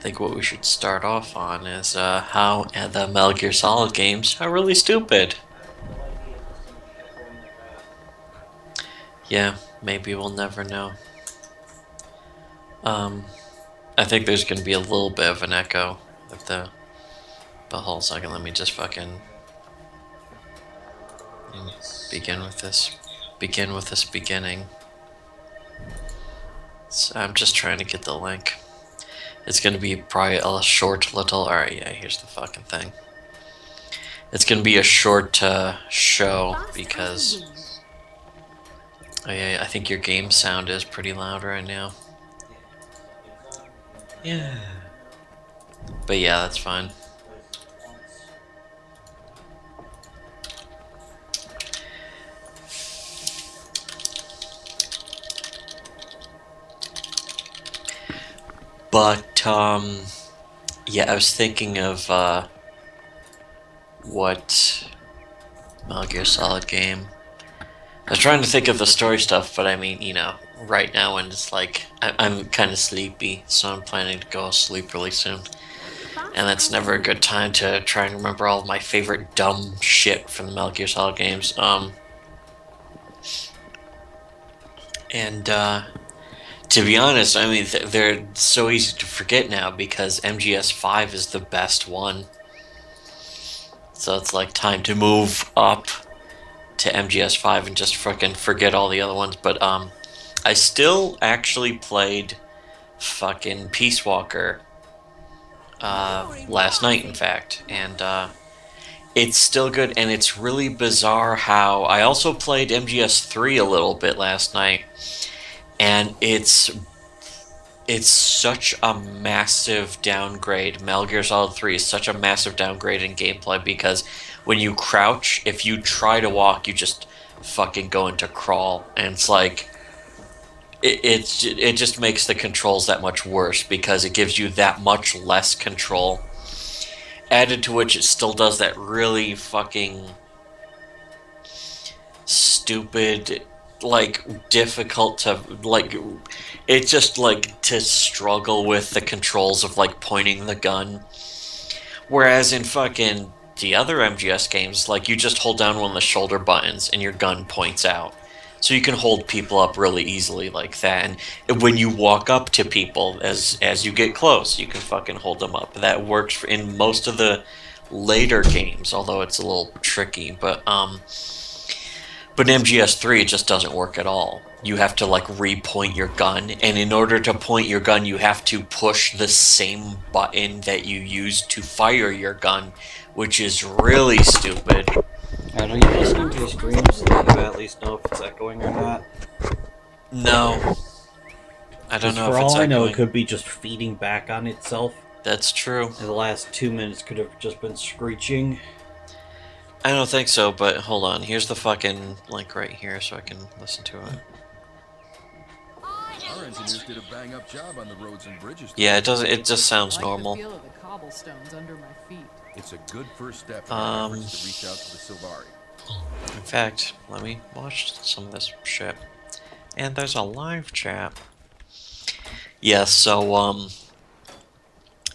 think what we should start off on is how the Metal Gear Solid games are really stupid. Yeah, maybe we'll never know. I think there's gonna be a little bit of an echo with the. But hold on a second, let me just fucking begin with this. Begin with this beginning. So I'm just trying to get the link. It's gonna be probably a short little. Alright, yeah, here's the fucking thing. It's gonna be a short show because. Oh, yeah, I think your game sound is pretty loud right now. Yeah. But yeah, that's fine. But, yeah, I was thinking of, what Metal Gear Solid game. I was trying to think of the story stuff, but I mean, you know, right now when it's like, I'm kind of sleepy, so I'm planning to go to sleep really soon. And that's never a good time to try and remember all of my favorite dumb shit from the Metal Gear Solid games. To be honest, I mean, they're so easy to forget now because MGS5 is the best one. So it's like time to move up to MGS5 and just fucking forget all the other ones. But I still actually played fucking Peace Walker last night, in fact, and it's still good. And it's really bizarre how I also played MGS3 a little bit last night, and it's such a massive downgrade. Metal Gear Solid 3 is such a massive downgrade in gameplay because when you crouch, if you try to walk, you just fucking go into crawl, and it's like it just makes the controls that much worse because it gives you that much less control. Added to which, it still does that really fucking stupid, like, difficult to, like, it just, like, to struggle with the controls of, like, pointing the gun. Whereas in fucking the other MGS games, like, you just hold down one of the shoulder buttons and your gun points out. So you can hold people up really easily like that. And when you walk up to people, as you get close, you can fucking hold them up. That works in most of the later games, although it's a little tricky. But in MGS3, it just doesn't work at all. You have to, like, re-point your gun, and in order to point your gun, you have to push the same button that you used to fire your gun, which is really stupid. Are you listening to the stream so that you at least know if it's echoing or not? No. I don't know if it's echoing. For all I know, it could be just feeding back on itself. That's true. And the last 2 minutes could have just been screeching. I don't think so, but hold on. Here's the fucking link right here so I can listen to it. Our engineers did a bang-up job on the roads and bridges. Yeah, it just sounds normal. I like the feel of the cobblestones under my feet. It's a good first step in our efforts to reach out to the Sylvari. In fact, let me watch some of this shit. And there's a live chat. Yeah, so,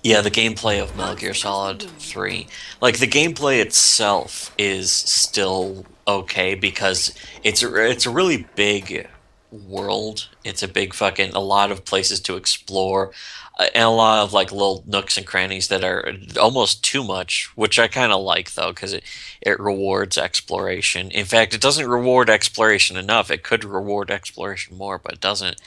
yeah, the gameplay of Metal Gear Solid 3. Like, the gameplay itself is still okay because it's a really big world. It's a big fucking, a lot of places to explore, and a lot of, like, little nooks and crannies that are almost too much, which I kind of like, though, because it rewards exploration. In fact, it doesn't reward exploration enough. It could reward exploration more, but it doesn't.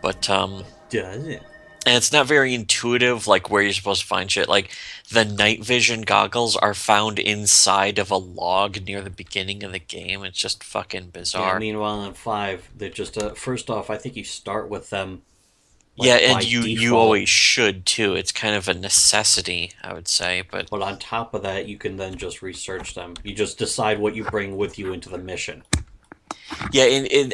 But, Does it? and it's not very intuitive, like, where you're supposed to find shit. Like, the night vision goggles are found inside of a log near the beginning of the game. It's just fucking bizarre. Yeah, meanwhile, in 5, they're just, first off, I think you start with them. Like, yeah, and you always should, too. It's kind of a necessity, I would say. But on top of that, you can then just research them. You just decide what you bring with you into the mission. Yeah,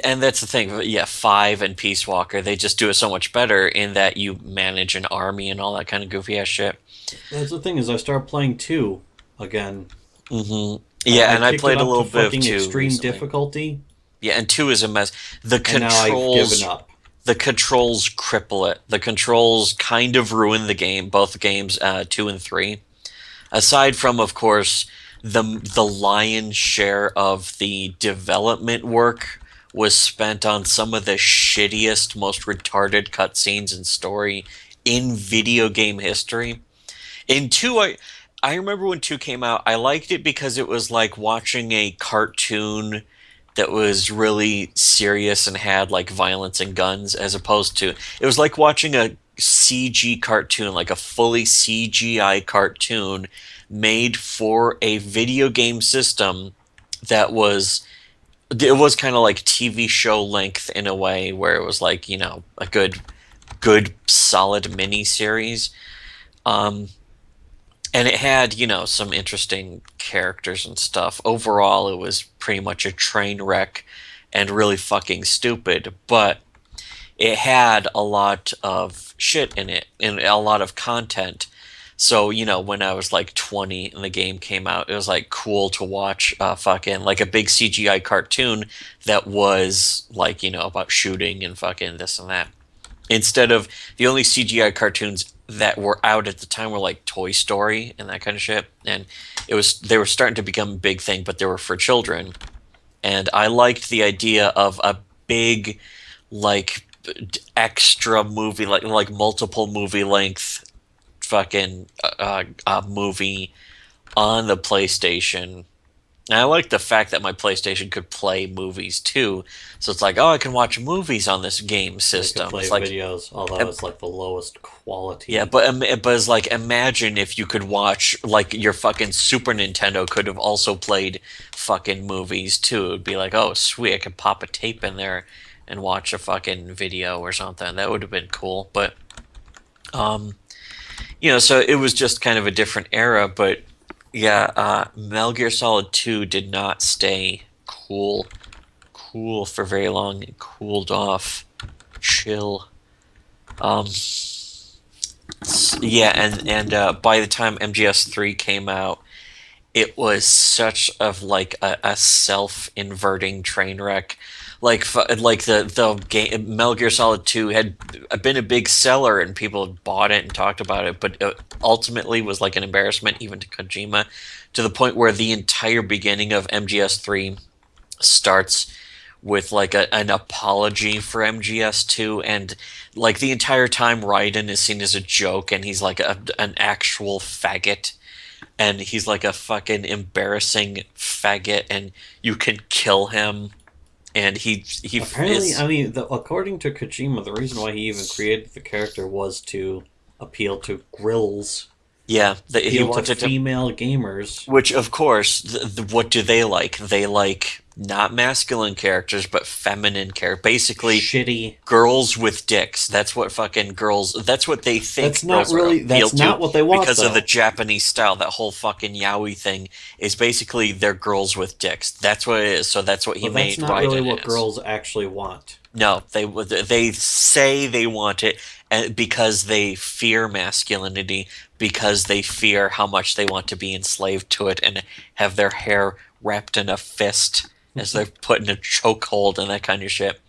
and that's the thing. Yeah, 5 and Peace Walker, they just do it so much better in that you manage an army and all that kind of goofy-ass shit. That's the thing, is I started playing 2 again. Mm-hmm. Yeah, and I played a little bit of 2 extreme recently. difficulty. Yeah, and 2 is a mess. The And now I've given up. the controls cripple it. The controls kind of ruin the game, both games 2 and 3. Aside from, of course, the lion's share of the development work was spent on some of the shittiest, most retarded cutscenes and story in video game history. In 2, I remember when 2 came out, I liked it because it was like watching a cartoon that was really serious and had like violence and guns, as opposed to it was like watching a CG cartoon, like a fully CGI cartoon made for a video game system that was it was kind of like TV show length in a way, where it was like, a good solid mini series. And it had, some interesting characters and stuff. Overall, it was pretty much a train wreck and really fucking stupid, but it had a lot of shit in it and a lot of content. So, when I was like 20 and the game came out, it was like cool to watch fucking like a big CGI cartoon that was like, about shooting and fucking this and that. Instead of the only CGI cartoons that were out at the time were like Toy Story and that kind of shit. And they were starting to become a big thing, but they were for children. And I liked the idea of a big, like, extra movie, like multiple movie length fucking movie on the PlayStation. And I like the fact that my PlayStation could play movies too. So it's like, oh, I can watch movies on this game system. Play It's like, videos, although it's like the lowest quality. yeah, but it's like, imagine if you could watch, like, your fucking Super Nintendo could have also played fucking movies too. It would be like, oh, sweet, I could pop a tape in there and watch a fucking video or something. That would have been cool. But, so it was just kind of a different era. But yeah, Metal Gear Solid 2 did not stay cool for very long. It cooled off. Chill. Yeah, and by the time MGS3 came out, it was such of like a self-inverting train wreck. Like the game Metal Gear Solid 2 had been a big seller and people had bought it and talked about it, but it ultimately was like an embarrassment even to Kojima, to the point where the entire beginning of MGS3 starts with like an apology for MGS2, and like the entire time Raiden is seen as a joke and he's like an actual faggot. And he's like a fucking embarrassing faggot, and you can kill him. And he apparently, is, I mean, according to Kojima, the reason why he even created the character was to appeal to grills, yeah, he appeal to wanted to, female gamers. which of course, what do they like? They like not masculine characters, but feminine characters. Basically, Shitty. girls with dicks. That's what fucking girls. That's what they think. That's not girls are really. That's appealed to not what they want, because of though. the Japanese style. That whole fucking yaoi thing is basically they're girls with dicks. That's what it is. So that's what he But made. that's not Raiden really what as. girls actually want. No, they say they want it because they fear masculinity, because they fear how much they want to be enslaved to it and have their hair wrapped in a fist as they're put in a chokehold and that kind of shit.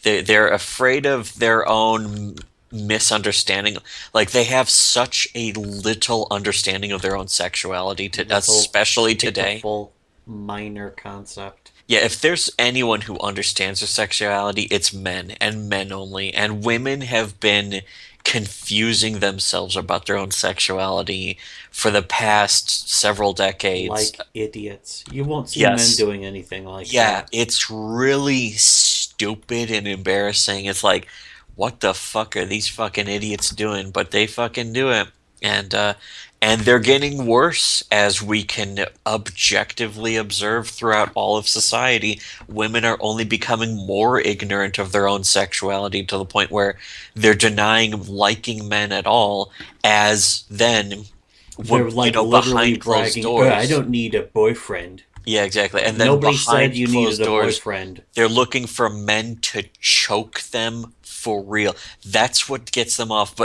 They're afraid of their own misunderstanding. Like, they have such a little understanding of their own sexuality, especially today. Pitiful, minor concept. Yeah, if there's anyone who understands their sexuality, it's men, and men only. And women have been confusing themselves about their own sexuality for the past several decades. Like idiots. You won't see Yes. men doing anything like Yeah, that. it's really stupid and embarrassing. It's like, what the fuck are these fucking idiots doing? But they fucking do it. And they're getting worse, as we can objectively observe throughout all of society. Women are only becoming more ignorant of their own sexuality, to the point where they're denying liking men at all, as then, They're like literally behind closed bragging. doors. I don't need a boyfriend. Yeah, exactly. And then Nobody behind said you closed needed a doors, boyfriend. they're looking for men to choke them for real. That's what gets them off.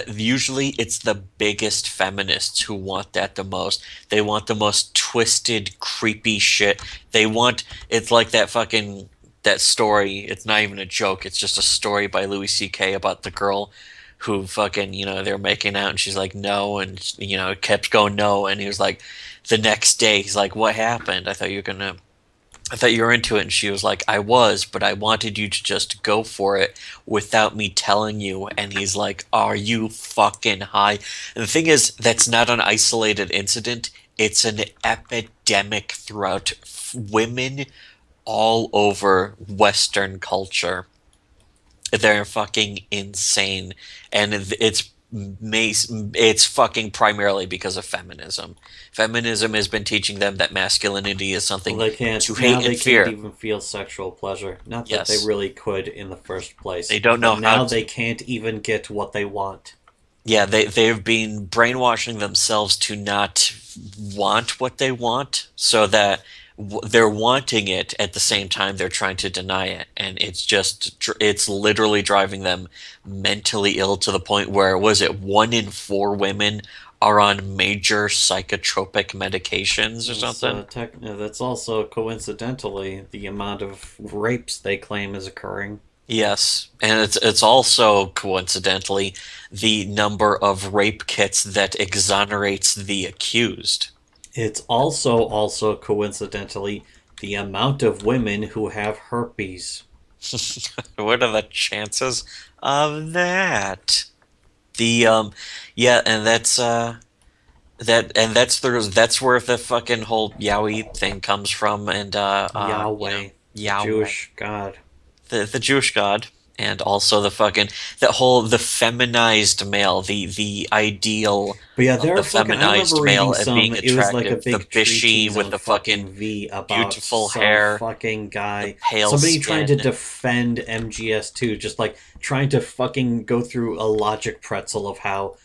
Usually it's the biggest feminists who want that the most. They want the most twisted, creepy shit. It's like that fucking that story. It's not even a joke. It's just a story by Louis C.K. about the girl who fucking, they're making out and she's like, no. And, it kept going, no. And he was like, the next day, he's like, what happened? I thought you were into it. And she was like, I was, but I wanted you to just go for it without me telling you. And he's like, are you fucking high? And the thing is, that's not an isolated incident. It's an epidemic throughout women all over Western culture. They're fucking insane, and it's fucking primarily because of feminism. Feminism has been teaching them that masculinity is something Well, they can't to now. hate They and fear. can't even feel sexual pleasure. Not that Yes. they really could in the first place. They don't know but now how to. they can't even get what they want. Yeah, they've been brainwashing themselves to not want what they want, so that they're wanting it at the same time they're trying to deny it, and it's literally driving them mentally ill to the point where, was it 1 in 4 women are on major psychotropic medications or something? That's also coincidentally the amount of rapes they claim is occurring. Yes, and it's also coincidentally the number of rape kits that exonerates the accused. It's also coincidentally the amount of women who have herpes. What are the chances of that? The yeah, and that's where the fucking whole Yowie thing comes from, and Yahweh, the Yahweh, Jewish god. the Jewish god, and also the feminized male, the ideal But yeah, of there the are fucking. I feminized remember male reading and some. being It was like a attractive, the big bishy treatise with on the fucking fucking V about beautiful some hair, fucking the guy. pale Somebody trying to skin. defend MGS2, just like trying to fucking go through a logic pretzel of how,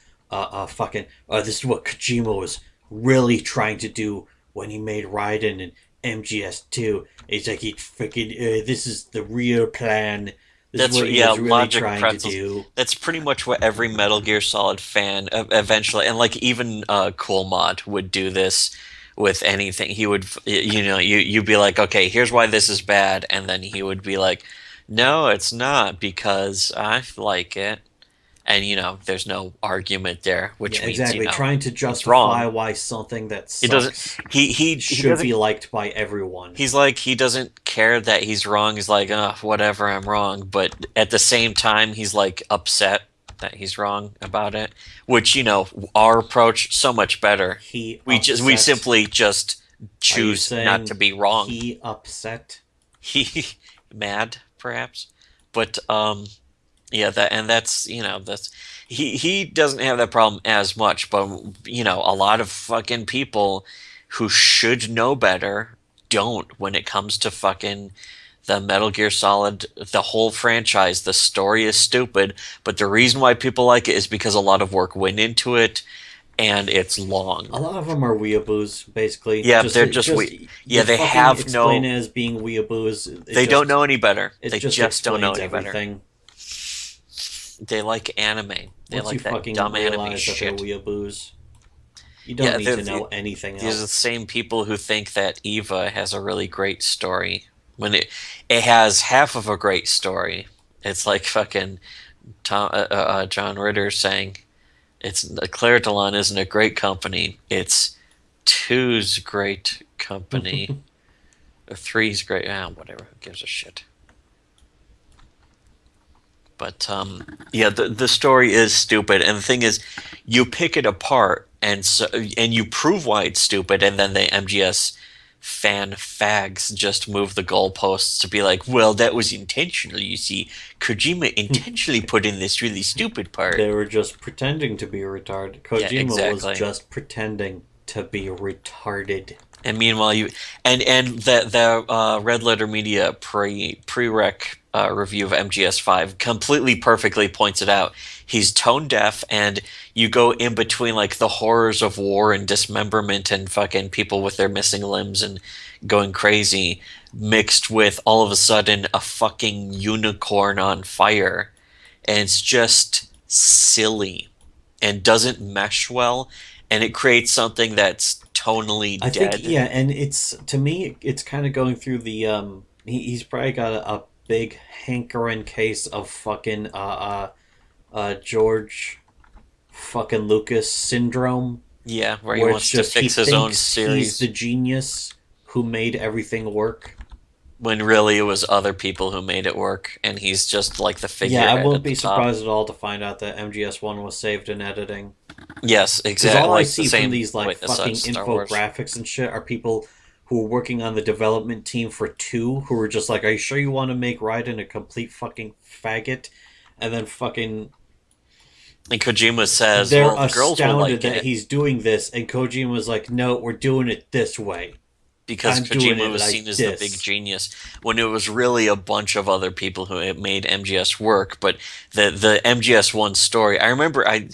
this is what Kojima was really trying to do when he made Raiden and MGS2. It's like he freaking, this is the real plan. This is That's what he yeah, was really logic trying to pretzels. do. That's pretty much what every Metal Gear Solid fan eventually, and like even Cool Mod would do this with anything. He would, you'd be like, okay, here's why this is bad, and then he would be like, no, it's not because I like it, and there's no argument there, which Yeah, means exactly. Trying to he's justify wrong. why something that He doesn't. sucks He should doesn't. be liked by everyone. He's like, he doesn't care that he's wrong. He's like, whatever, I'm wrong. But at the same time, he's like upset that he's wrong about it. Which, our approach so much better. He We upset. simply just Are you choose not saying to be wrong. he upset? He mad, perhaps. But yeah, that's he doesn't have that problem as much, but a lot of fucking people who should know better don't when it comes to fucking the Metal Gear Solid, the whole franchise. The story is stupid, but the reason why people like it is because a lot of work went into it, and it's long. A lot of them are weeaboos, basically. Yeah, they're just yeah, they fucking have explain no. it as being weeaboos. They don't know any better. It They just just don't know explains any better. everything. They like anime. They Once like you that fucking dumb anime realize that they're shit. weeaboos, you don't Yeah, need to know anything these are the else. same people who think that Eva has a really great story when it has half of a great story. It's like fucking John Ritter saying it's Claire Delon isn't a great company. It's two's great company. Or three's great. Whatever. Who gives a shit? But yeah, the story is stupid, and the thing is, you pick it apart, and you prove why it's stupid, and then the MGS fan fags just move the goalposts to be like, well, that was intentional. You see, Kojima intentionally put in this really stupid part. They were just pretending to be retarded. Yeah, Kojima exactly. was just pretending to be retarded. And meanwhile, the Red Letter Media prereq review of MGS5 completely perfectly points it out. He's tone deaf, and you go in between like the horrors of war and dismemberment and fucking people with their missing limbs and going crazy, mixed with all of a sudden a fucking unicorn on fire, and it's just silly and doesn't mesh well, and it creates something that's tonally I dead. think, yeah, and it's, to me, it's kind of going through the He's probably got a big hankering case of fucking George fucking Lucas syndrome, Yeah, where he where it's wants to just he fix his own thinks he's the series genius who made everything work. when really it was other people who made it work, and he's just like the Yeah, I figurehead wouldn't at the be top. surprised at all to find out that MGS1 was saved in editing. Yes, Because exactly. all I Like the see from same these like way as fucking Star Wars. infographics and shit are people who are working on the development team for 2 who are just like, "Are you sure you want to make Raiden a complete fucking faggot?" And then fucking And Kojima says, they're "Well, the girls will astounded like that it." he's doing this, and Kojima was like, "No, we're doing it this way. Because I'm doing Kojima it was like seen as the big this." genius when it was really a bunch of other people who had made MGS work. But the MGS1 story, I remember I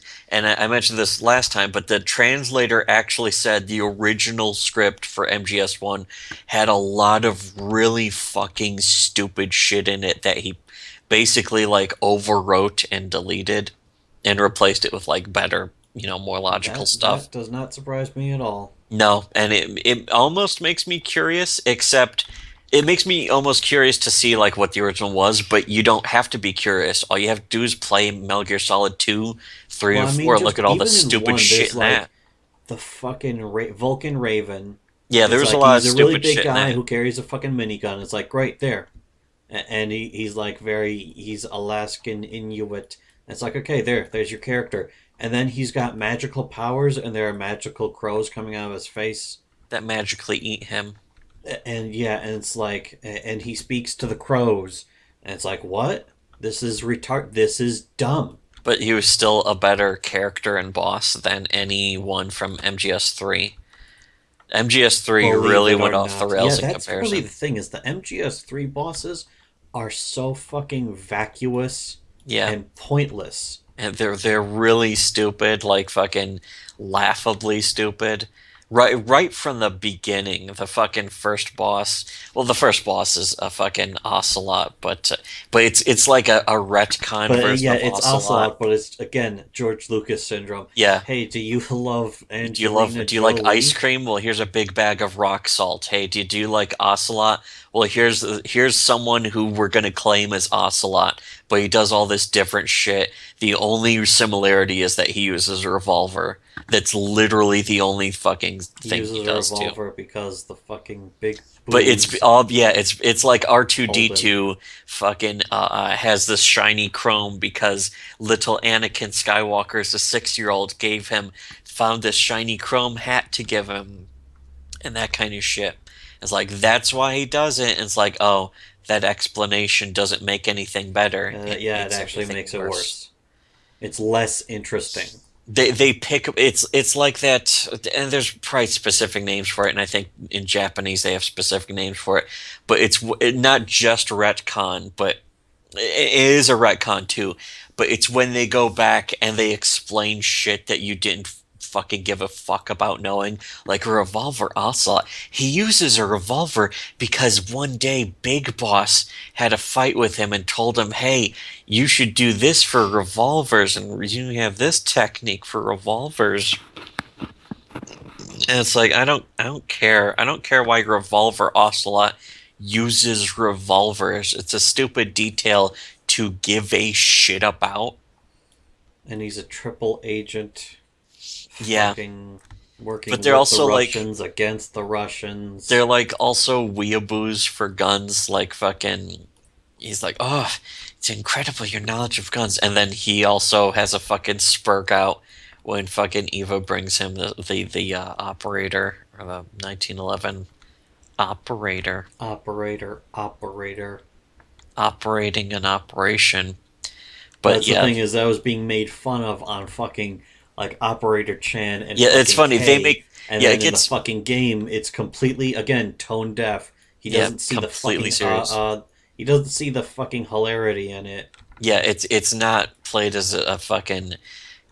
mentioned this last time, but the translator actually said the original script for MGS1 had a lot of really fucking stupid shit in it that he basically like overwrote and deleted and replaced it with like better, more logical stuff. That does not surprise me at all. No, and it almost makes me curious, except it makes me almost curious to see like what the original was, but you don't have to be curious. All you have to do is play Metal Gear Solid 2, 3, Well, and I mean, 4. Look just at all the even in stupid 1, shit there's in like that. the fucking Vulcan Raven. Yeah, It's there's a like lot of he's a really stupid big shit in guy that. who carries a fucking minigun. It's like right there, and he's like he's Alaskan Inuit. It's like okay, there's your character, and then he's got magical powers, and there are magical crows coming out of his face, That magically eat him. and yeah, and it's like, and he speaks to the crows, and it's like what? This is retard. This is dumb. But he was still a better character and boss than anyone from MGS3. MGS3 Believe really it went or off the not. Yeah, rails in that's really the comparison. thing is the MGS3 bosses are so fucking vacuous Yeah. and pointless. And they're really stupid, like fucking laughably stupid. Right from the beginning, the fucking first boss. Well, the first boss is a fucking ocelot, but it's like a retcon But version yeah, of it's ocelot. Ocelot, but it's again George Lucas syndrome. Yeah. Hey, do you love Do you love Angelina do you like ice Jolie? cream? Well, here's a big bag of rock salt. Hey, do you like Ocelot? Well, here's someone who we're gonna claim as Ocelot, but he does all this different shit. The only similarity is that he uses a revolver. That's literally the only fucking He thing he uses a does too. revolver because the fucking big But it's boobs all yeah, it's like hold him. R2D2 fucking has this shiny chrome because little Anakin Skywalker, as a 6-year-old, found this shiny chrome hat to give him, and that kind of shit. It's like that's why he does it. And it's like, oh, that explanation doesn't make anything better. It Yeah, it makes actually everything makes it worse. worse. It's less interesting. They pick it's like that, and there's probably specific names for it, and I think in Japanese they have specific names for it, but not just retcon, but it is a retcon too, but it's when they go back and they explain shit that you didn't fucking give a fuck about knowing, like a revolver ocelot. He uses a revolver because one day Big Boss had a fight with him and told him, "Hey, you should do this for revolvers, and you have this technique for revolvers." And it's like I don't care. I don't care why Revolver Ocelot uses revolvers. It's a stupid detail to give a shit about. And he's a triple agent, Yeah, fucking but working they're with the also like Russians against the Russians. they're like also weeaboos for guns. Like fucking, he's like, oh, it's incredible your knowledge of guns, and then he also has a fucking spurg out when fucking Eva brings him the operator or the 1911 operator. Operator. Operating an operation. But That's the yeah, thing is that was being made fun of on fucking like Operator Chan and yeah, it's fucking funny. They K, make and yeah, then it in the gets fucking game it's completely again tone deaf. He yeah, doesn't see the completely fucking serious. he doesn't see the fucking hilarity in it. Yeah, it's not played as a fucking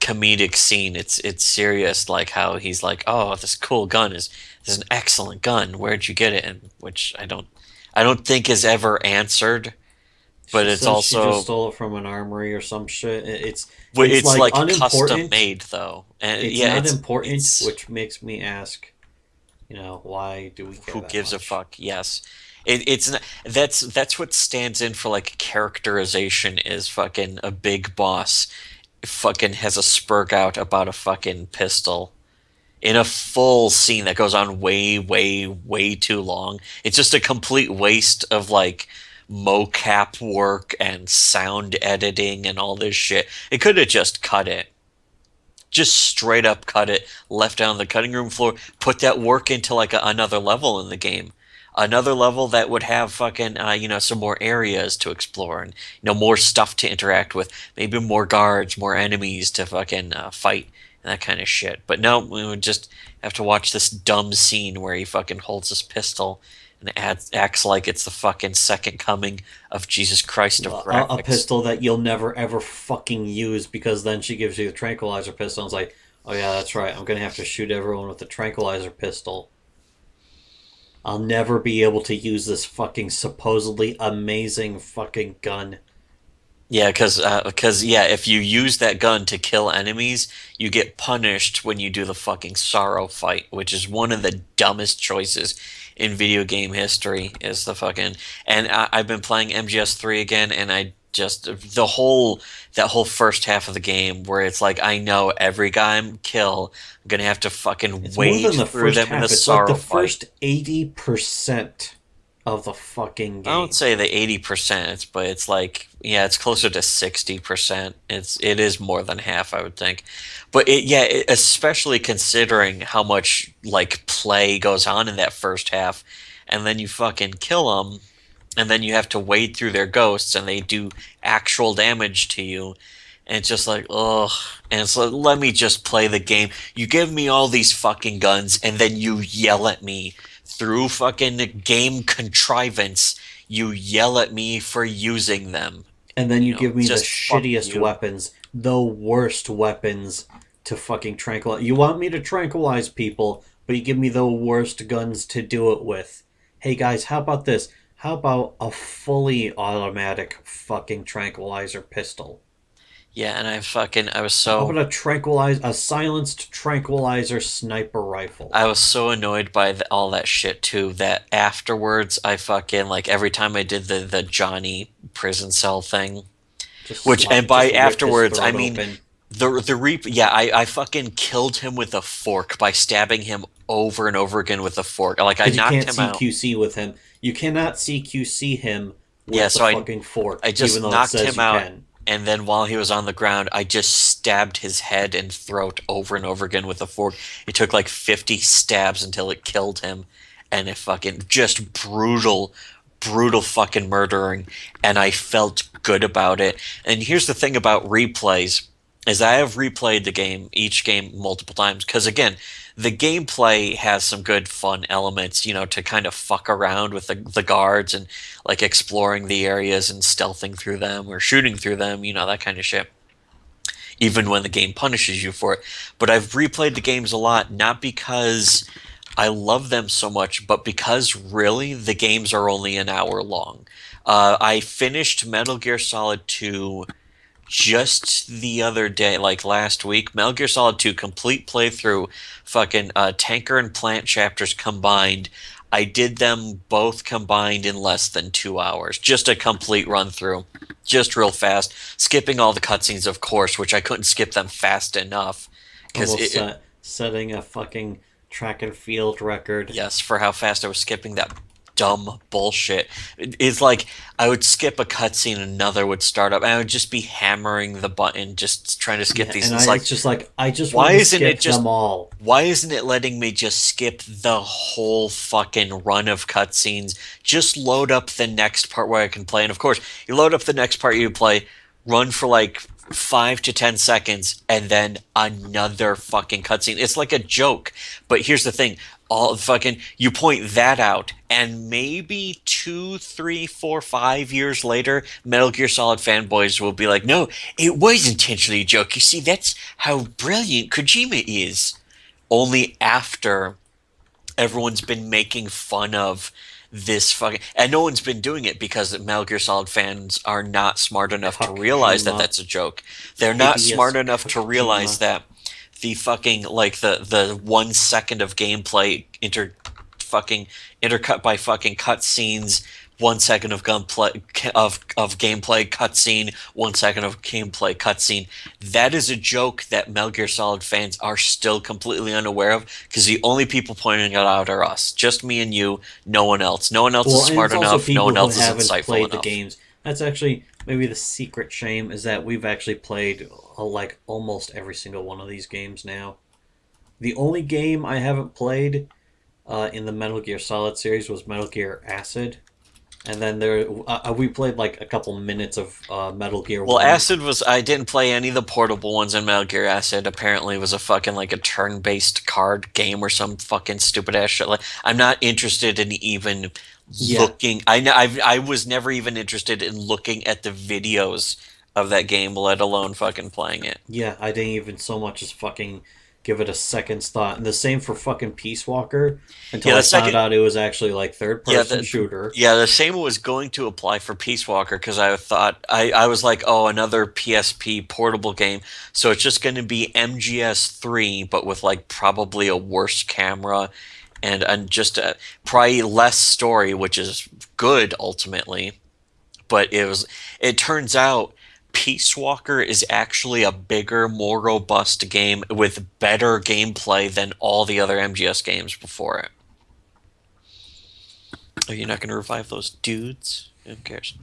comedic scene. It's serious. Like how he's like, oh, this cool gun is an excellent gun. Where'd you get it? And which I don't think is ever answered. But She it's says she just also stole it from an armory or some shit. It's it's like like custom unimportant. made though, and It's yeah, not important, it's which makes me ask, why do we care who that gives a much? fuck? Yes, It's not, that's what stands in for like characterization is fucking a big boss fucking has a spurg out about a fucking pistol in a full scene that goes on way, way, way too long. It's just a complete waste of like mocap work and sound editing and all this shit. It could have just cut it. Just straight up cut it, left it on the cutting room floor, put that work into like another level in the game. Another level that would have fucking, some more areas to explore and, more stuff to interact with. Maybe more guards, more enemies to fucking fight and that kind of shit. But no, we would just have to watch this dumb scene where he fucking holds his pistol and acts like it's the fucking second coming of Jesus Christ of graphics. A pistol that you'll never ever fucking use, because then she gives you the tranquilizer pistol and it's like, oh yeah, that's right, I'm gonna have to shoot everyone with the tranquilizer pistol. I'll never be able to use this fucking supposedly amazing fucking gun. Yeah, because yeah, if you use that gun to kill enemies, you get punished when you do the fucking sorrow fight, which is one of the dumbest choices in video game history. Is the fucking and I've been playing MGS3 again, and I just that whole first half of the game where it's like I know every guy I kill, I'm gonna have to fucking It's wade more than the through first them half. in a It's sorrow like the fight. first 80% of the fucking I game. don't say the 80%, but it's like yeah, it's closer to 60%. It is more than half, I would think. But especially considering how much like play goes on in that first half, and then you fucking kill them, and then you have to wade through their ghosts, and they do actual damage to you. And it's just like, ugh. And it's like, let me just play the game. You give me all these fucking guns, and then you yell at me through fucking game contrivance. You yell at me for using them. And then you give me the Just fuck shittiest you. weapons, the worst weapons to fucking tranquilize. You want me to tranquilize people, but you give me the worst guns to do it with. Hey guys, how about this? How about a fully automatic fucking tranquilizer pistol? Yeah, and I was How so about a silenced tranquilizer sniper rifle? I was so annoyed by all that shit too that afterwards I fucking like every time I did the Johnny prison cell thing, and by Just rip his afterwards I throat mean open. the Reap. Yeah, I fucking killed him with a fork by stabbing him over and over again with a fork. Like I Because you knocked can't him out. CQC with him. You cannot CQC him Yeah, with the so fucking fork, I just even though it knocked says him you out, can. and then while he was on the ground, I just stabbed his head and throat over and over again with a fork. It took like 50 stabs until it killed him, and it fucking just brutal, brutal fucking murdering, and I felt good about it. And here's the thing about replays is I have replayed each game multiple times because again, the gameplay has some good fun elements, to kind of fuck around with the guards and like exploring the areas and stealthing through them or shooting through them, that kind of shit. Even when the game punishes you for it. But I've replayed the games a lot, not because I love them so much, but because really the games are only an hour long. I finished Metal Gear Solid 2 just the other day, like last week. Metal Gear Solid 2 complete playthrough, fucking tanker and plant chapters combined. I did them both combined in less than 2 hours. Just a complete run through. Just real fast. Skipping all the cutscenes, of course, which I couldn't skip them fast enough. Almost setting a fucking track and field record. Yes, for how fast I was skipping that dumb bullshit. It's like I would skip a cutscene, another would start up, and I would just be hammering the button, just trying to skip Yeah, these. and It's it's just like I just why want to isn't skip it just them all. why isn't it letting me just skip the whole fucking run of cutscenes? Just load up the next part where I can play. And of course, you load up the next part you play, run for like 5 to 10 seconds, and then another fucking cutscene. It's like a joke. But here's the thing. All fucking you point that out, and maybe 2, 3, 4, 5 years later, Metal Gear Solid fanboys will be like, "No, it was intentionally a joke. You see, that's how brilliant Kojima is." Only after everyone's been making fun of this fucking, and no one's been doing it because the Metal Gear Solid fans are not smart enough to realize that Kojima. that's a joke. They're not Hideous smart enough to realize Kojima. that the fucking like the 1 second of gameplay fucking intercut by fucking cutscenes. 1 second of gunplay of gameplay cutscene, 1 second of gameplay cutscene. That is a joke that Metal Gear Solid fans are still completely unaware of, because the only people pointing it out are us, just me and you, no one else. No one else is and smart it's also enough. No one people else who is haven't insightful played enough. the games. That's actually maybe the secret shame, is that we've actually played like almost every single one of these games now. The only game I haven't played in the Metal Gear Solid series was Metal Gear Acid. And then we played like a couple minutes of Metal Gear Well, 1. Acid was, I didn't play any of the portable ones in Metal Gear Acid. Apparently it was a fucking like a turn-based card game or some fucking stupid ass shit. Like, I'm not interested in even looking. I was never even interested in looking at the videos of that game, let alone fucking playing it. Yeah, I didn't even so much as fucking give it a second's thought. And the same for fucking Peace Walker, until I found out it was actually like third-person shooter. Yeah, the same was going to apply for Peace Walker, because I thought, I was like, oh, another PSP portable game. So it's just going to be MGS3, but with like probably a worse camera and just probably less story, which is good ultimately. But it turns out Peace Walker is actually a bigger, more robust game with better gameplay than all the other MGS games before it. Are you not going to revive those dudes? Who cares?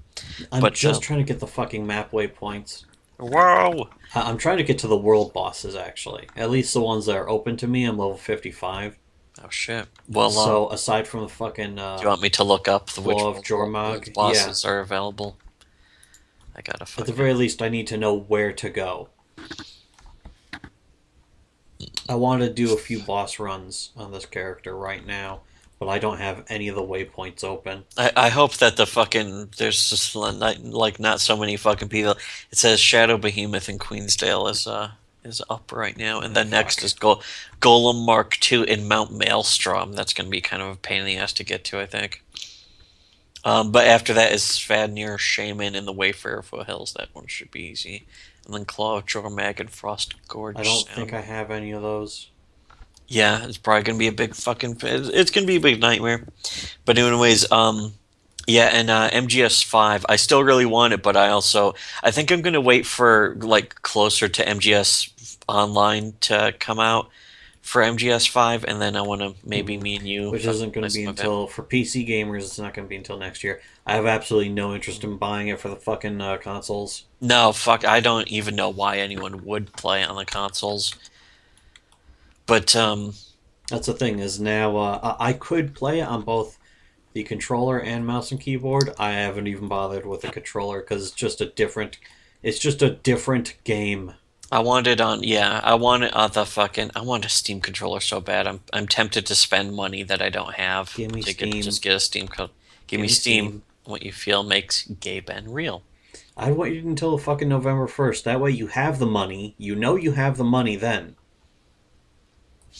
I'm just trying to get the fucking map waypoints. Whoa! I'm trying to get to the world bosses, actually. At least the ones that are open to me. I'm level 55. Oh, shit. Well, so, aside from the fucking... do you want me to look up which of Jormog bosses are available? I gotta fucking... At the very least, I need to know where to go. I want to do a few boss runs on this character right now, but I don't have any of the waypoints open. I hope that the fucking... There's just like not so many fucking people. It says Shadow Behemoth in Queensdale is up right now, and then next is Golem Mark II in Mount Maelstrom. That's going to be kind of a pain in the ass to get to, I think. But after that is Svadnir, Shaman, and the Wayfarer Foothills. That one should be easy. And then Claw of Jormag and Frost Gorge. I don't think I have any of those. Yeah, it's probably going to be a big fucking... It's going to be a big nightmare. But anyways, yeah, and MGS5, I still really want it, but I think I'm going to wait for, like, closer to MGS Online to come out for MGS5, and then I want to maybe me and you... Which isn't going to be until... For PC gamers, it's not going to be until next year. I have absolutely no interest in buying it for the fucking consoles. No, fuck, I don't even know why anyone would play on the consoles. But, that's the thing, is now, I could play it on both the controller and mouse and keyboard. I haven't even bothered with the controller, because it's just a different game. I want it on, yeah, I want it on I want a Steam controller so bad. I'm tempted to spend money that I don't have. Give me Steam. Just get a Steam code. Give me Steam. What you feel makes Gay Ben real. I'd wait until fucking November 1st. That way you have the money. You know you have the money then.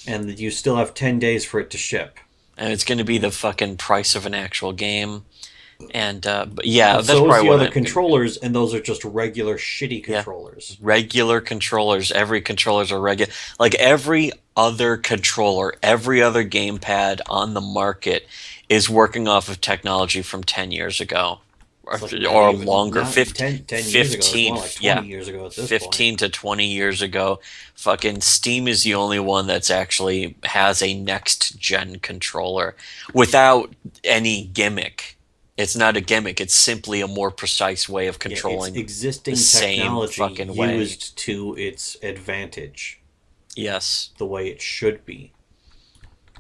And you still have 10 days for it to ship. And it's going to be the fucking price of an actual game. And, but yeah, that's so probably the other controllers, and those are just regular shitty controllers. Yeah, regular controllers. Every controllers are regular. Like, every other controller, every other gamepad on the market is working off of technology from 10 years ago. Or longer, 15 years ago. It's more like 20 years ago at this 15 point. to 20 years ago. Fucking Steam is the only one that's actually has a next gen controller without any gimmick. It's not a gimmick. It's simply a more precise way of controlling it's existing the technology same fucking way. Used to its advantage. Yes, the way it should be.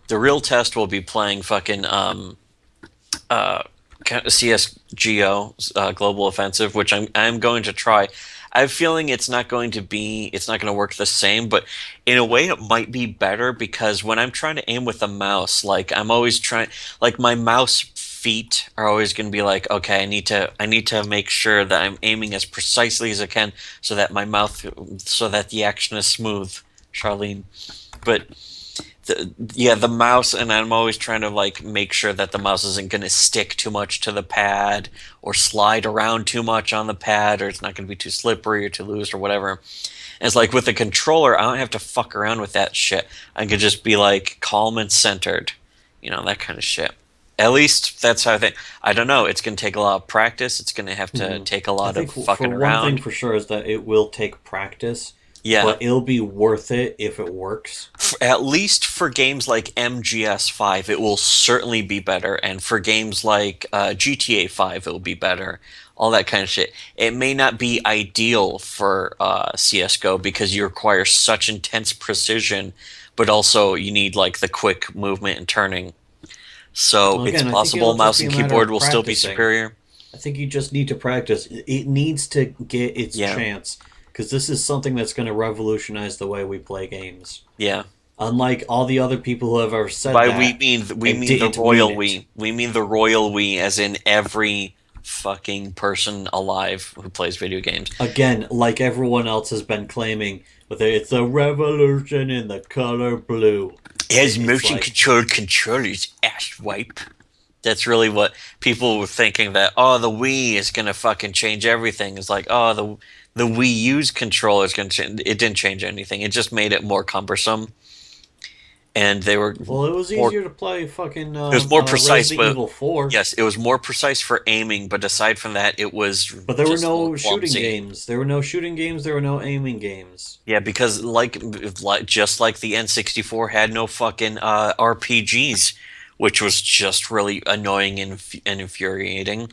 The real test will be playing fucking CSGO, Global Offensive, which I'm going to try. I have a feeling it's not going to work the same, but in a way it might be better, because when I'm trying to aim with a mouse, like I'm always trying, like my mouse feet are always going to be like, okay, I need to make sure that I'm aiming as precisely as I can so that the action is smooth, Charlene. But the mouse, and I'm always trying to like make sure that the mouse isn't going to stick too much to the pad or slide around too much on the pad, or it's not going to be too slippery or too loose or whatever. And it's like with the controller, I don't have to fuck around with that shit. I could just be like calm and centered, that kind of shit. At least that's how I think. I don't know. It's going to take a lot of practice. It's going to have to take a I lot of think for fucking one thing around. for sure is that it will take practice, Yeah. but it'll be worth it if it works. At least for games like MGS5, it will certainly be better. And for games like GTA 5, it will be better. All that kind of shit. It may not be ideal for CSGO because you require such intense precision, but also you need like the quick movement and turning. So Well, it's again, I think possible it'll just mouse be and a matter keyboard of will still be practicing. superior. I think you just need to practice. It needs to get its Yeah. chance because this is something that's going to revolutionize the way we play games. Yeah. Unlike all the other people who have ever said By that, we and mean the didn't mean royal it. we. We mean the royal we, as in every fucking person alive who plays video games. Again, like everyone else has been claiming, but it's a revolution in the color blue. As It's motion like- controlled controllers, ass wipe. That's really what people were thinking, that the Wii is gonna fucking change everything. It's like, the Wii U's controller is gonna change. It didn't change anything. It just made it more cumbersome. And they were Well, it was more- easier to play fucking. It was more precise, Resident but Evil 4. yes, it was more precise for aiming. But aside from that, it was. But there were just a no little shooting clumsy. games. There were no shooting games. There were no aiming games. Yeah, because just like the N64 had no fucking RPGs, which was just really annoying and infuriating.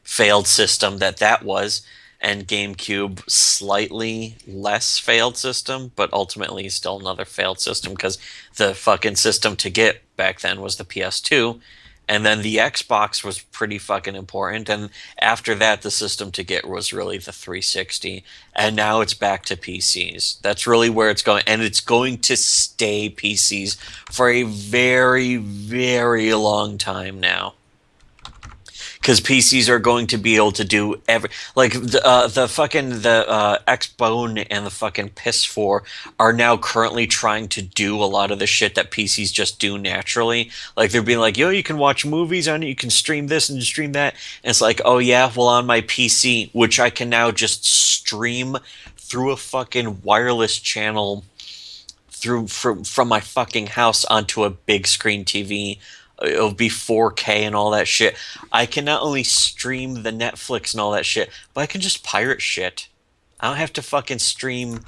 Failed system that was, and GameCube slightly less failed system, but ultimately still another failed system because the fucking system to get back then was the PS2. And then the Xbox was pretty fucking important. And after that, the system to get was really the 360. And now it's back to PCs. That's really where it's going. And it's going to stay PCs for a very, very long time now. Because PCs are going to be able to do the Xbone and the fucking PS4 are now currently trying to do a lot of the shit that PCs just do naturally. Like they're being like, yo, you can watch movies on it, you can stream this and stream that. And it's like, oh yeah, well on my PC, which I can now just stream through a fucking wireless channel from my fucking house onto a big screen TV. It'll be 4K and all that shit. I can not only stream the Netflix and all that shit, but I can just pirate shit. I don't have to fucking stream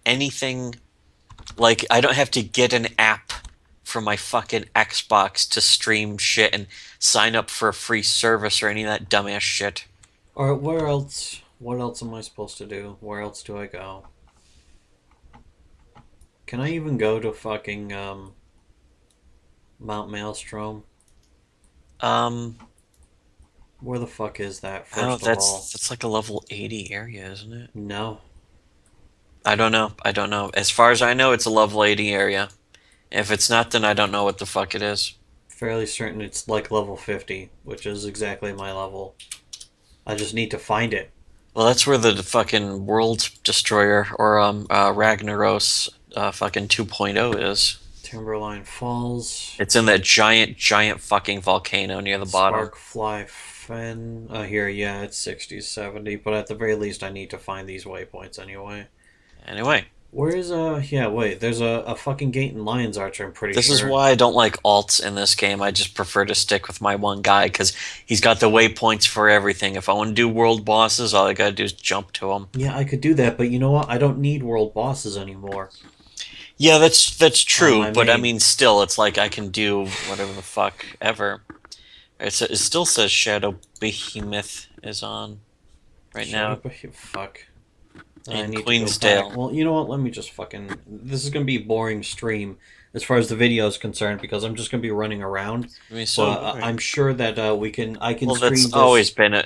anything. Like, I don't have to get an app for my fucking Xbox to stream shit and sign up for a free service or any of that dumbass shit. Alright, where else? What else am I supposed to do? Where else do I go? Can I even go to fucking, Mount Maelstrom? Where the fuck is that, I don't know, first of all? that's like a level 80 area, isn't it? No. I don't know. As far as I know, it's a level 80 area. If it's not, then I don't know what the fuck it is. Fairly certain it's like level 50, which is exactly my level. I just need to find it. Well, that's where the fucking World Destroyer or Ragnaros fucking 2.0 is. Timberline Falls. It's in that giant fucking volcano near the bottom. Sparkfly Fen. Here, yeah, it's 60, 70, but at the very least I need to find these waypoints anyway. Anyway, Where is, yeah, wait, there's a fucking gate in Lion's Archer, I'm pretty this sure. is why I don't like alts in this game. I just prefer to stick with my one guy because he's got the waypoints for everything. If I want to do world bosses, all I gotta do is jump to them. Yeah, I could do that, but you know what? I don't need world bosses anymore. Yeah, that's true, I but I mean- mean, still, it's like I can do whatever the fuck ever. It still says Shadow Behemoth is on right now. Fuck. In I need to go Queensdale. back. Well, you know what? Let me just fucking... This is going to be a boring stream as far as the video is concerned because I'm just going to be running around. I mean, so But I'm sure that I can well, stream that's this.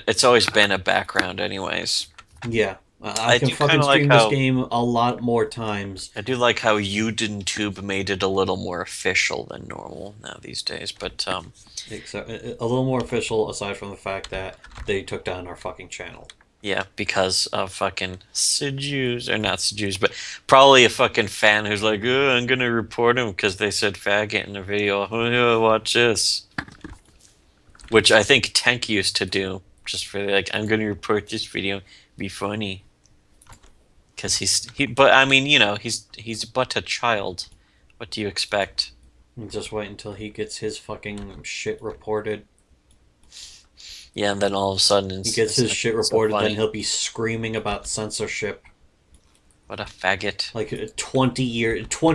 it's always been a background, anyways. Yeah. I I can do fucking kinda like stream how- this game a lot more times. I do like how UDenTube made it a little more official than normal now these days, but Except a little more official aside from the fact that they took down our fucking channel. yeah, because of fucking Seduce, or not Seduce, but probably a fucking fan who's like, oh, I'm gonna report him because they said faggot in the video. Oh, watch this. Which I think Tank used to do, just for like, I'm gonna report this video, be funny. Because but I mean, he's but a child. What do you expect? Just wait until he gets his fucking shit reported. Yeah, and then all of a sudden He it's, gets his it's shit so reported, funny. then he'll be screaming about censorship. What a faggot. Like 20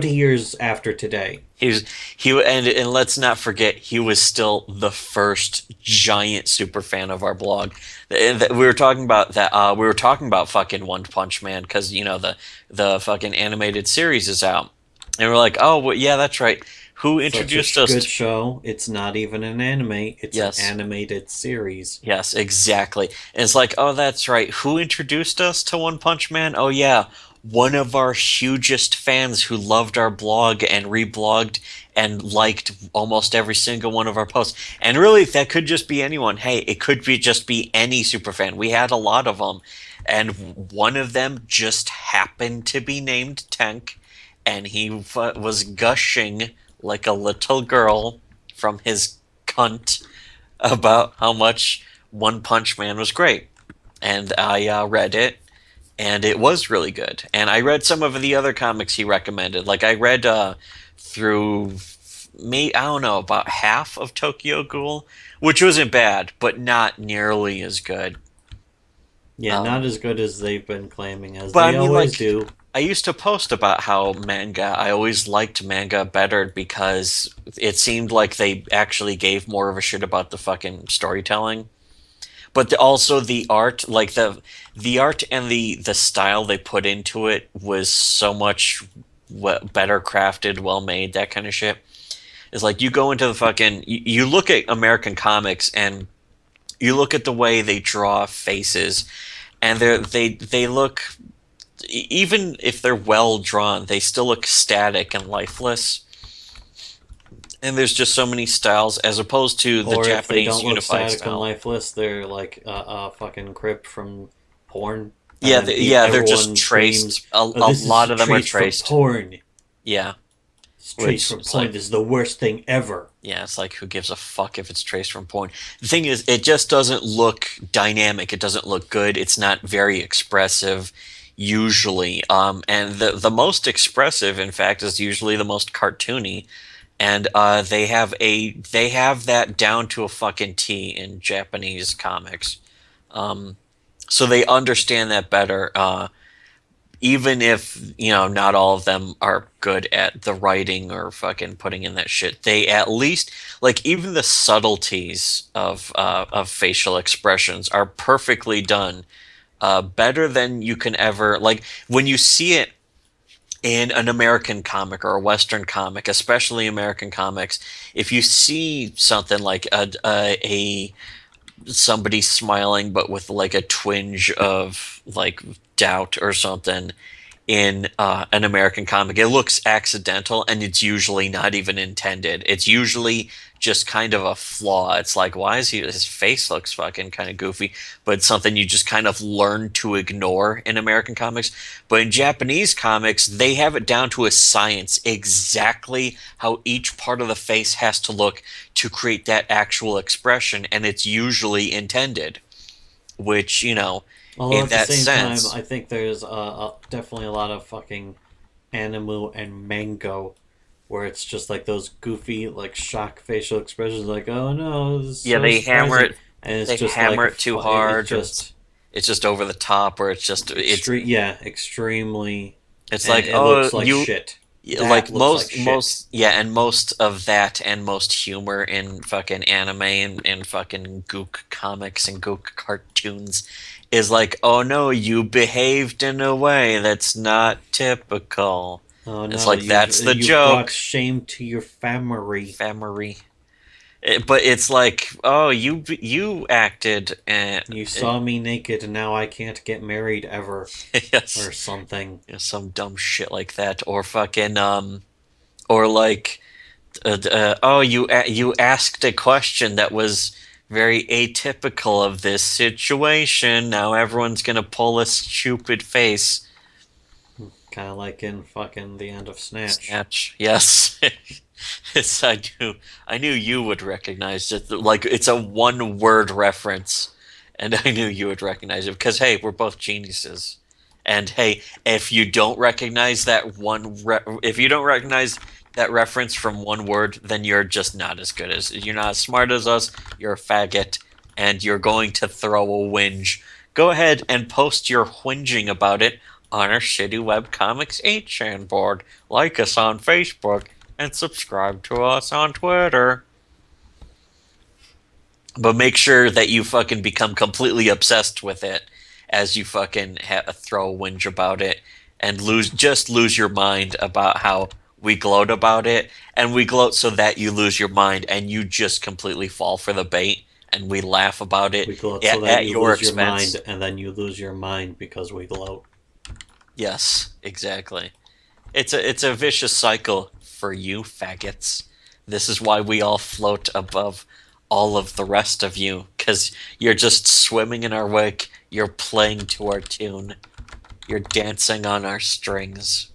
years after today. And let's not forget, he was still the first giant super fan of our blog. We were talking about that. We were talking about fucking One Punch Man because the fucking animated series is out, and we're like, oh well, yeah, that's right. Who introduced Such a us? good show. It's not even an anime. It's Yes. an animated series. Yes, exactly. And it's like, oh, that's right. Who introduced us to One Punch Man? Oh, yeah. One of our hugest fans who loved our blog and reblogged and liked almost every single one of our posts. And really, that could just be anyone. Hey, it could be just be any superfan. We had a lot of them. And one of them just happened to be named Tank. And he was gushing like a little girl from his cunt about how much One Punch Man was great. And I read it, and it was really good. And I read some of the other comics he recommended. Like I read through I don't know, about half of Tokyo Ghoul, which wasn't bad, but not nearly as good. Yeah, Um, not as good as they've been claiming, as But I they mean, always like, do. I used to post about how I always liked manga better because it seemed like they actually gave more of a shit about the fucking storytelling. But also the art, like the art and the style they put into it was so much better crafted, well made, that kind of shit. It's like you go into the fucking you look at American comics and you look at the way they draw faces, and they look, even if they're well drawn, they still look static and lifeless. And there's just so many styles as opposed to the Or if they Japanese don't look unified static and style. lifeless, they're like fucking cribbed from porn. Yeah, And then they're just everyone traced. screams, A "Oh, this lot is of them are traced from traced. porn. Yeah, It's traced which from it's porn. like, This is the worst thing ever." yeah, it's like who gives a fuck if it's traced from porn? The thing is, it just doesn't look dynamic. It doesn't look good. It's not very expressive usually. And the most expressive, in fact, is usually the most cartoony. And they have that down to a fucking T in Japanese comics. So they understand that better. Even if not all of them are good at the writing or fucking putting in that shit, they at least, like, even the subtleties of facial expressions are perfectly done, better than you can ever, like, when you see it in an American comic or a Western comic, especially American comics. If you see something like a somebody smiling but with like a twinge of like doubt or something in an American comic, it looks accidental and it's usually not even intended. It's usually just kind of a flaw. It's like, why is his face looks fucking kind of goofy, but it's something you just kind of learn to ignore in American comics. But in Japanese comics, they have it down to a science exactly how each part of the face has to look to create that actual expression, and it's usually intended, which, Although in at the that same sense. time, I think there's definitely a lot of fucking anime and mango where it's just like those goofy, like shock facial expressions, like "Oh no, this is Yeah, so they hammer surprising," it. and it's They just hammer like it too it's hard, or just it's just over the top, or extremely, it's and like, it oh, looks like shit. That like looks like shit. most of that and most humor in fucking anime and fucking gook comics and gook cartoons is like, oh no, you behaved in a way that's not typical. Oh It's no, like, that's the you've brought joke. shame to your family. Family. But it's like, oh, you acted, You saw me naked, and now I can't get married ever, yes, or something. some dumb shit like that, or fucking or like, oh, you asked a question that was very atypical of this situation. Now everyone's gonna pull a stupid face. Kind of like in fucking the end of Snatch. Snatch, yes. It's, I knew you would recognize it. Like, it's a one word reference, and I knew you would recognize it because, hey, we're both geniuses. And hey, if you don't recognize that if you don't recognize that reference from one word, then you're just not as good as you're not as smart as us. You're a faggot, and you're going to throw a whinge. Go ahead and post your whinging about it on our Shitty Webcomics 8chan board. Like us on Facebook and subscribe to us on Twitter. But make sure that you fucking become completely obsessed with it as you fucking throw a whinge about it and lose your mind about how we gloat about it, and we gloat so that you lose your mind and you just completely fall for the bait, and we laugh about it We gloat so that at you your lose your expense. mind, and then you lose your mind because we gloat. Yes, exactly. It's a vicious cycle for you faggots. This is why we all float above all of the rest of you, because you're just swimming in our wake. You're playing to our tune. You're dancing on our strings.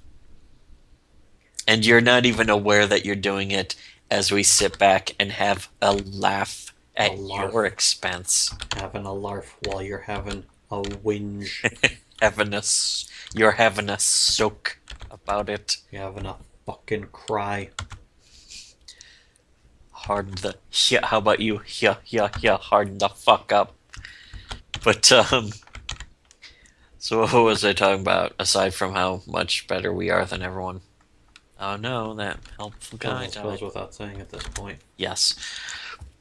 And you're not even aware that you're doing it as we sit back and have a laugh at larf. your expense. Having a larf while you're having a whinge. You're having a soak about it. You're having a fucking cry. Harden the yeah. How about you? Yeah. Harden the fuck up. But so what was I talking about aside from how much better we are than everyone? Oh no, that helpful guy Goes, goes died. without saying at this point. Yes,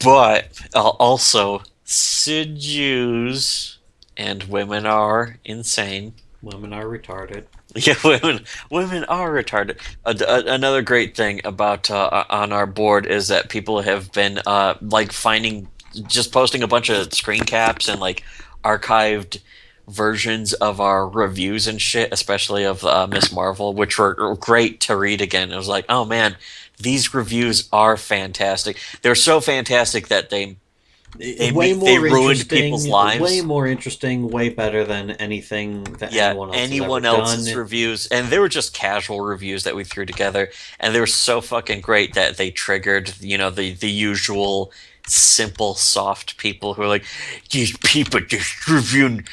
but also Jews and women are insane. Women are retarded. Yeah, women are retarded. Another great thing about on our board is that people have been like finding just posting a bunch of screen caps and like archived versions of our reviews and shit, especially of Miss Marvel, which were great to read again. It was like, oh man, these reviews are fantastic. They're so fantastic that they ruined people's lives. Way more interesting, way better than anything that Yeah, anyone else has ever done. reviews, and they were just casual reviews that we threw together, and they were so fucking great that they triggered, the usual simple, soft people who are like, these people just reviewing.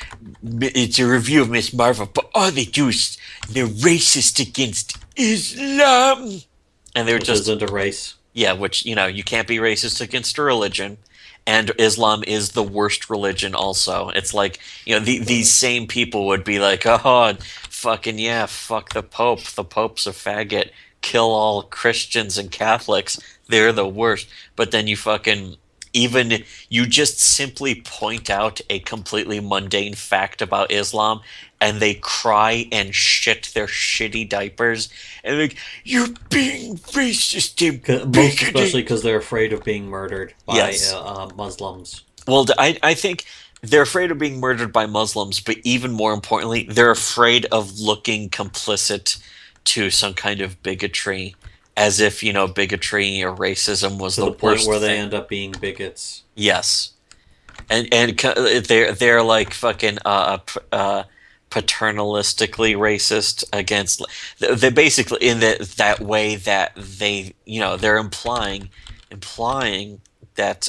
It's a review of Miss Marvel, but all they do is they're racist against Islam, and they're Which just isn't a race. yeah, which you can't be racist against a religion. And Islam is the worst religion also. It's like, these same people would be like, oh, fucking yeah, fuck the Pope. The Pope's a faggot. Kill all Christians and Catholics. They're the worst. But then you just simply point out a completely mundane fact about Islam, and they cry and shit their shitty diapers, and like, you're being racist and Most bigoted. especially because they're afraid of being murdered by Yes. Muslims. Well, I think they're afraid of being murdered by Muslims, but even more importantly, they're afraid of looking complicit to some kind of bigotry, as if, bigotry or racism was To the the point worst where they thing. end up being bigots. Yes. And they're like fucking paternalistically racist against. They basically in that way that they're implying that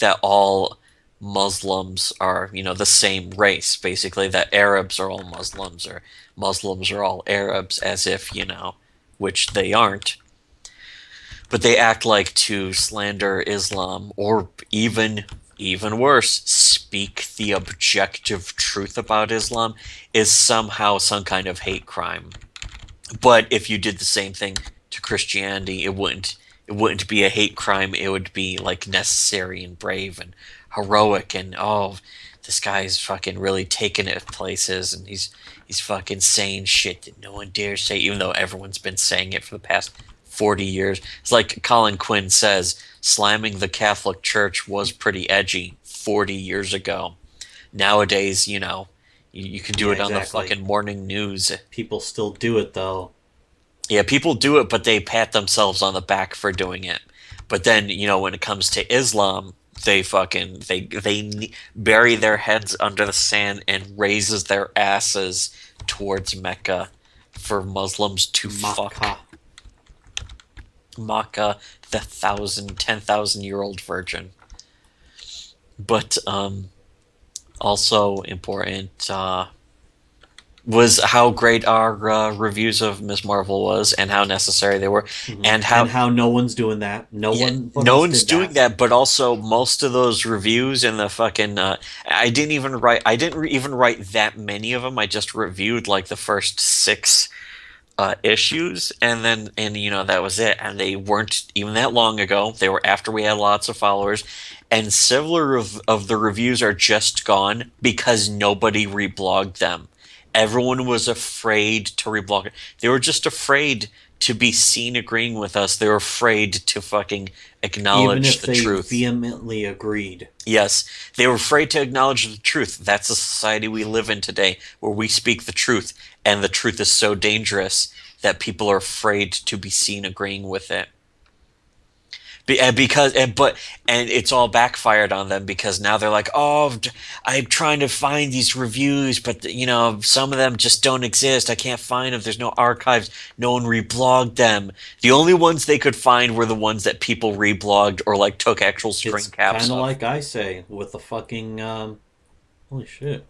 that all Muslims are the same race, basically that Arabs are all Muslims or Muslims are all Arabs, as if which they aren't. But they act like to slander Islam, or even worse, speak the objective truth about Islam, is somehow some kind of hate crime. But if you did the same thing to Christianity, it wouldn't be a hate crime. It would be like necessary and brave and heroic, and oh, this guy's fucking really taking it places, and he's fucking saying shit that no one dares say, even though everyone's been saying it for the past 40 years. It's like Colin Quinn says, slamming the Catholic Church was pretty edgy 40 years ago. Nowadays, you can do Yeah, it on exactly. the fucking morning news. People still do it though. Yeah, people do it, but they pat themselves on the back for doing it. But then, when it comes to Islam, they bury their heads under the sand and raises their asses towards Mecca for Muslims to fuck. Makkah. Makkah, the 10,000-year-old virgin. But also important, was how great our reviews of Ms. Marvel was, and how necessary they were, and And how no one's doing that. No yeah, one but no us one's did doing that. that. But also most of those reviews and the fucking I didn't even write that many of them. I just reviewed like the first six issues, and then and you know that was it. And they weren't even that long ago. They were after we had lots of followers, and several of the reviews are just gone because nobody reblogged them. Everyone was afraid to reblog it. They were just afraid to be seen agreeing with us. They were afraid to fucking Even acknowledge if the they truth. vehemently agreed. Yes, they were afraid to acknowledge the truth. That's the society we live in today, where we speak the truth, and the truth is so dangerous that people are afraid to be seen agreeing with it. And it's all backfired on them because now they're like, oh, I'm trying to find these reviews, but you know, some of them just don't exist. I can't find them. There's no archives. No one reblogged them. The only ones they could find were the ones that people reblogged or like took actual screen It's caps kind of of. like I say with the fucking holy shit.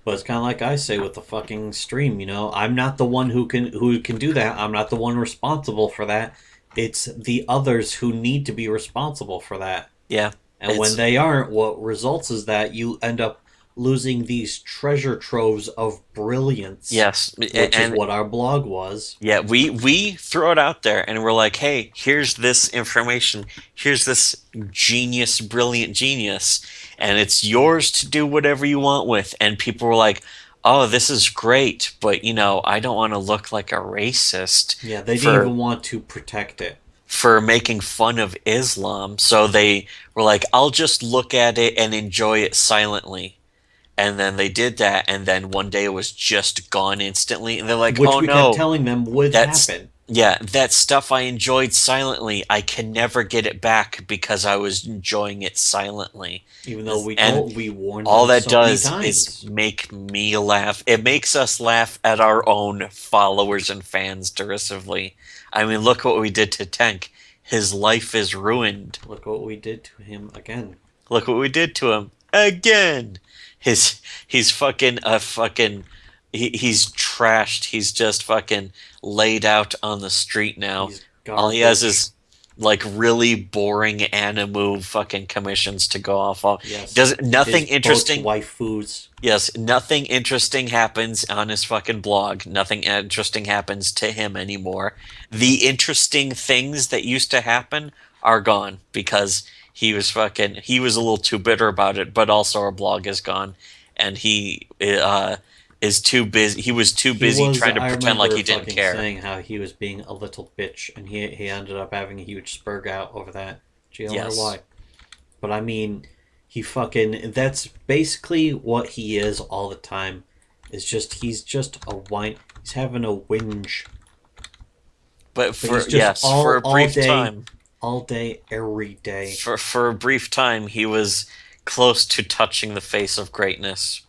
But it's kind of like I say with the fucking stream, you know. I'm not the one who can do that. I'm not the one responsible for that. It's the others who need to be responsible for that. Yeah, And when it's they aren't, what results is that you end up losing these treasure troves of brilliance, yes, which is and what our blog was. yeah, we throw it out there and we're like, hey, here's this information, here's this genius, brilliant genius, and it's yours to do whatever you want with. And people were like, oh, this is great, but you know, I don't want to look like a racist Yeah, they didn't for even want to protect it. making fun of Islam. So they were like, I'll just look at it and enjoy it silently. And then they did that, and then one day it was just gone instantly. And they're like, Which oh we kept no, telling them would that's happen. yeah, that stuff I enjoyed silently. I can never get it back because I was enjoying it silently. Even though And we warned all them that so many does is times. make me laugh. It makes us laugh at our own followers and fans derisively. I mean, look what we did to Tank. His life is ruined. Look what we did to him again. Look what we did to him again. He's fucking a fucking he's trashed. He's just fucking laid out on the street now. He's All he has garbage. is like really boring animu fucking commissions to go off of. Yes. Does nothing His boat interesting. waifus. Yes, nothing interesting happens on his fucking blog. Nothing interesting happens to him anymore. The interesting things that used to happen are gone because he was a little too bitter about it, but also our blog is gone and he is too busy. He was too busy trying to I pretend like remember he didn't fucking care. saying how he was being a little bitch and he ended up having a huge spurg out over that. Gee, I wonder Yes. why. But I mean, he fucking, that's basically what he is all the time. He's just a whine. He's having a whinge. But But for he's just yes, for a all brief day, time, all day, every day. for a brief time he was close to touching the face of greatness.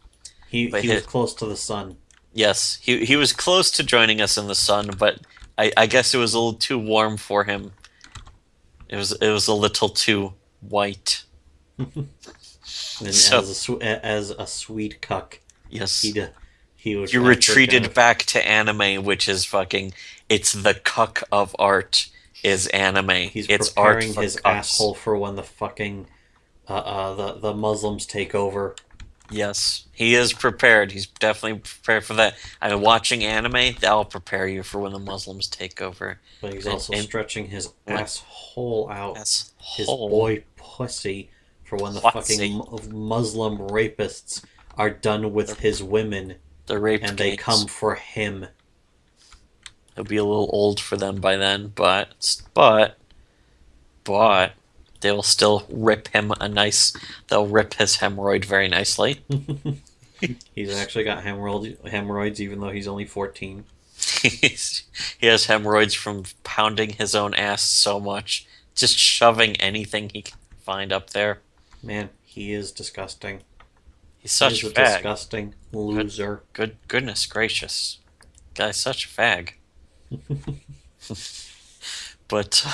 But He was close to the sun. yes, he was close to joining us in the sun, but I guess it was a little too warm for him. It was a little too white. And So as a sweet cuck, yes, he would he retreated back to anime, which is fucking. It's the cuck of art. Is anime. He's It's art preparing for his cucks. asshole for when the fucking the Muslims take over. Yes, he is prepared. He's definitely prepared for that. I mean, watching anime, that'll prepare you for when the Muslims take over. But he's And- also and stretching his what? asshole out, That's his whole. boy pussy, for when the Pussy. fucking Muslim rapists are done with his women The rape and they gangs. come for him. He'll be a little old for them by then, but they'll still rip him a nice. They'll rip his hemorrhoid very nicely. He's actually got hemorrhoids even though he's only 14. He has hemorrhoids from pounding his own ass so much, just shoving anything he can find up there. Man, he is disgusting. He's such He's a a fag. disgusting loser. Goodness gracious, guy's such a fag. But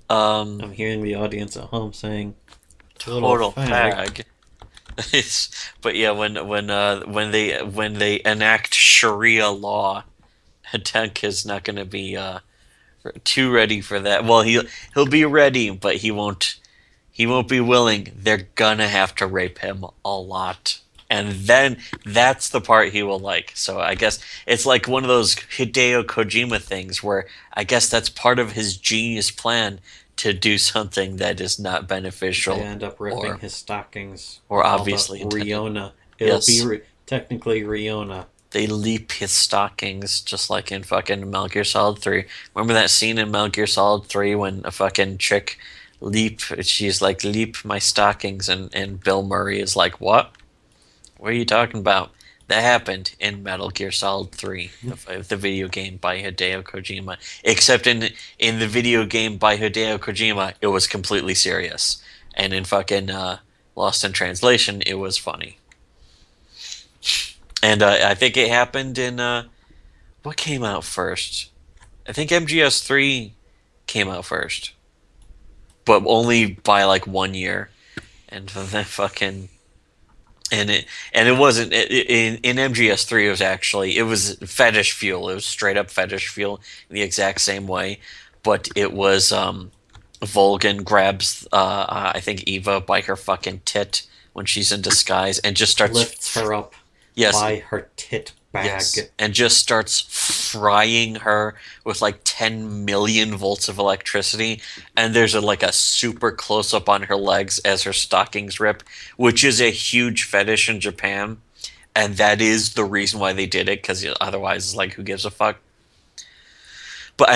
I'm hearing the audience at home saying, total fag." fag. But yeah, when they enact Sharia law, Hideki is not going to be too ready for that. Well, he'll be ready, but he won't be willing. They're gonna have to rape him a lot. And then that's the part he will like. So I guess it's like one of those Hideo Kojima things where I guess that's part of his genius plan to do something that is not They beneficial end up ripping or his stockings. or Called the obviously intended. Riona. It'll be Yes. technically Riona. They leap his stockings just like in fucking Metal Gear Solid 3. Remember that scene in Metal Gear Solid 3 when a fucking chick she's like, leap my stockings, and Bill Murray is like, what? What are you talking about? That happened in Metal Gear Solid 3, the video game by Hideo Kojima. Except in the video game by Hideo Kojima, it was completely serious. And in fucking Lost in Translation, it was funny. And I think it happened in what came out first? I think MGS3 came out first, but only by like 1 year. And then fucking and it wasn't in MGS3. It was fetish fuel. It was straight up fetish fuel in the exact same way, but it was Volgan grabs I think Eva by her fucking tit when she's in disguise and just starts Lifts her up yes by her tit bag. yes, and just starts frying her with like 10 million volts of electricity. And there's like a super close up on her legs as her stockings rip, which is a huge fetish in Japan. And that is the reason why they did it, because otherwise, it's like, who gives a fuck? But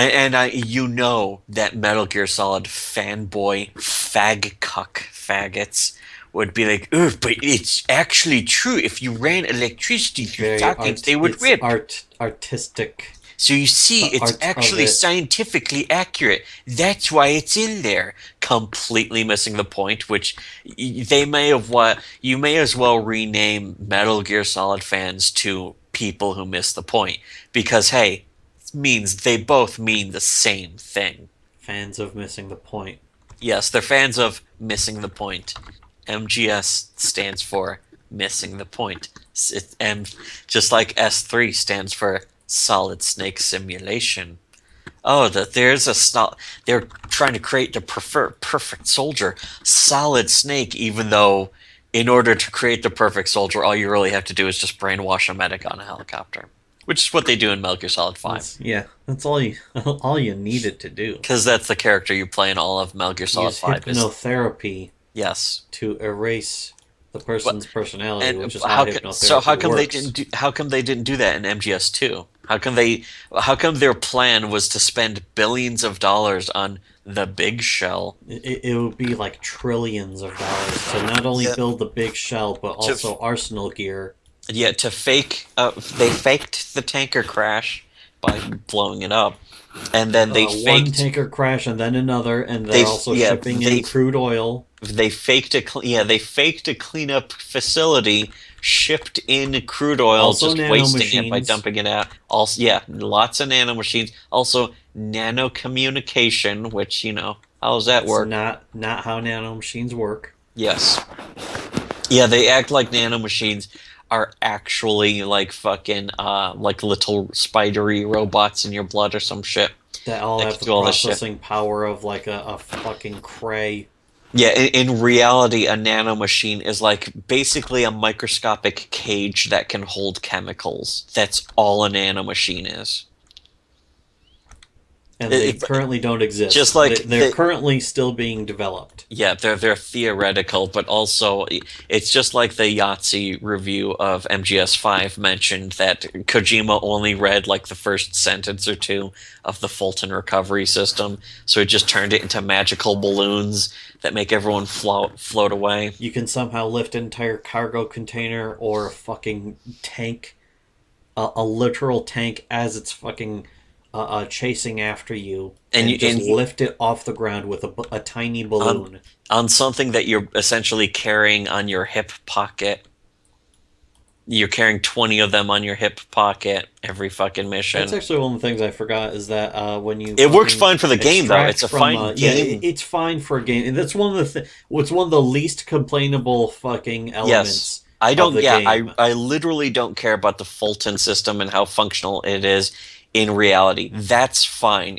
you know that Metal Gear Solid fanboy fag cuck faggots would be like, ugh, but it's actually true. If you ran electricity through stockings, they would it's rip. Artistic. So you see, The it's art of actually it. scientifically accurate. That's why it's in there. Completely missing the point, which they may have what you may as well rename Metal Gear Solid fans to people who miss the point, because hey, it means they both mean the same thing. Fans of missing the point. Yes, they're fans of missing the point. MGS stands for missing the point. Just like S3 stands for Solid Snake Simulation. Oh, they're trying to create the perfect soldier, Solid Snake, even though in order to create the perfect soldier, all you really have to do is just brainwash a medic on a helicopter, which is what they do in Metal Gear Solid 5. That's all you all you needed to do. Because that's the character you play in all of Metal Gear Solid Use 5. hypnotherapy Yes. to erase the person's personality, And which is how how co- so hypnotherapy works. how come they didn't do that in MGS2? How come their plan was to spend billions of dollars on the big shell? It would be like trillions of dollars to not only Yeah. build the big shell, but also arsenal gear. Yeah, to fake they faked the tanker crash by blowing it up. And then they One faked tanker crash and then another, and They- they're also yeah, shipping they- in crude oil. they faked a cleanup facility, shipped in crude oil, Also just wasting it by nanomachines. dumping it out. Also, yeah, lots of nanomachines. Also, nano communication, which how does that It's work? not how nanomachines work. Yes, yeah, they act like nanomachines are actually like fucking like little spidery robots in your blood or some shit. That all They have can the do all this shit. processing power of like a fucking cray. Yeah, in reality, a nanomachine is like basically a microscopic cage that can hold chemicals. That's all a nanomachine is. And they It- currently don't exist. just like they're they- currently still being developed. Yeah, they're theoretical, but also it's just like the Yahtzee review of MGS5 mentioned that Kojima only read like the first sentence or two of the Fulton recovery system, so it just turned it into magical balloons that make everyone float away. You can somehow lift an entire cargo container or a fucking tank, a literal tank, as it's fucking chasing after you, And you- just and you- lift it off the ground with a tiny balloon. On something that you're essentially carrying on your hip pocket. You're carrying 20 of them on your hip pocket every fucking mission. That's actually one of the things I forgot is that when you It works fucking fine for the game, though. extract It's a from, fine game. it's fine for a game. And that's one of what's one of the least complainable fucking Yes. elements I of don't, the yeah, game. I literally don't care about the Fulton system and how functional it is in reality. That's fine.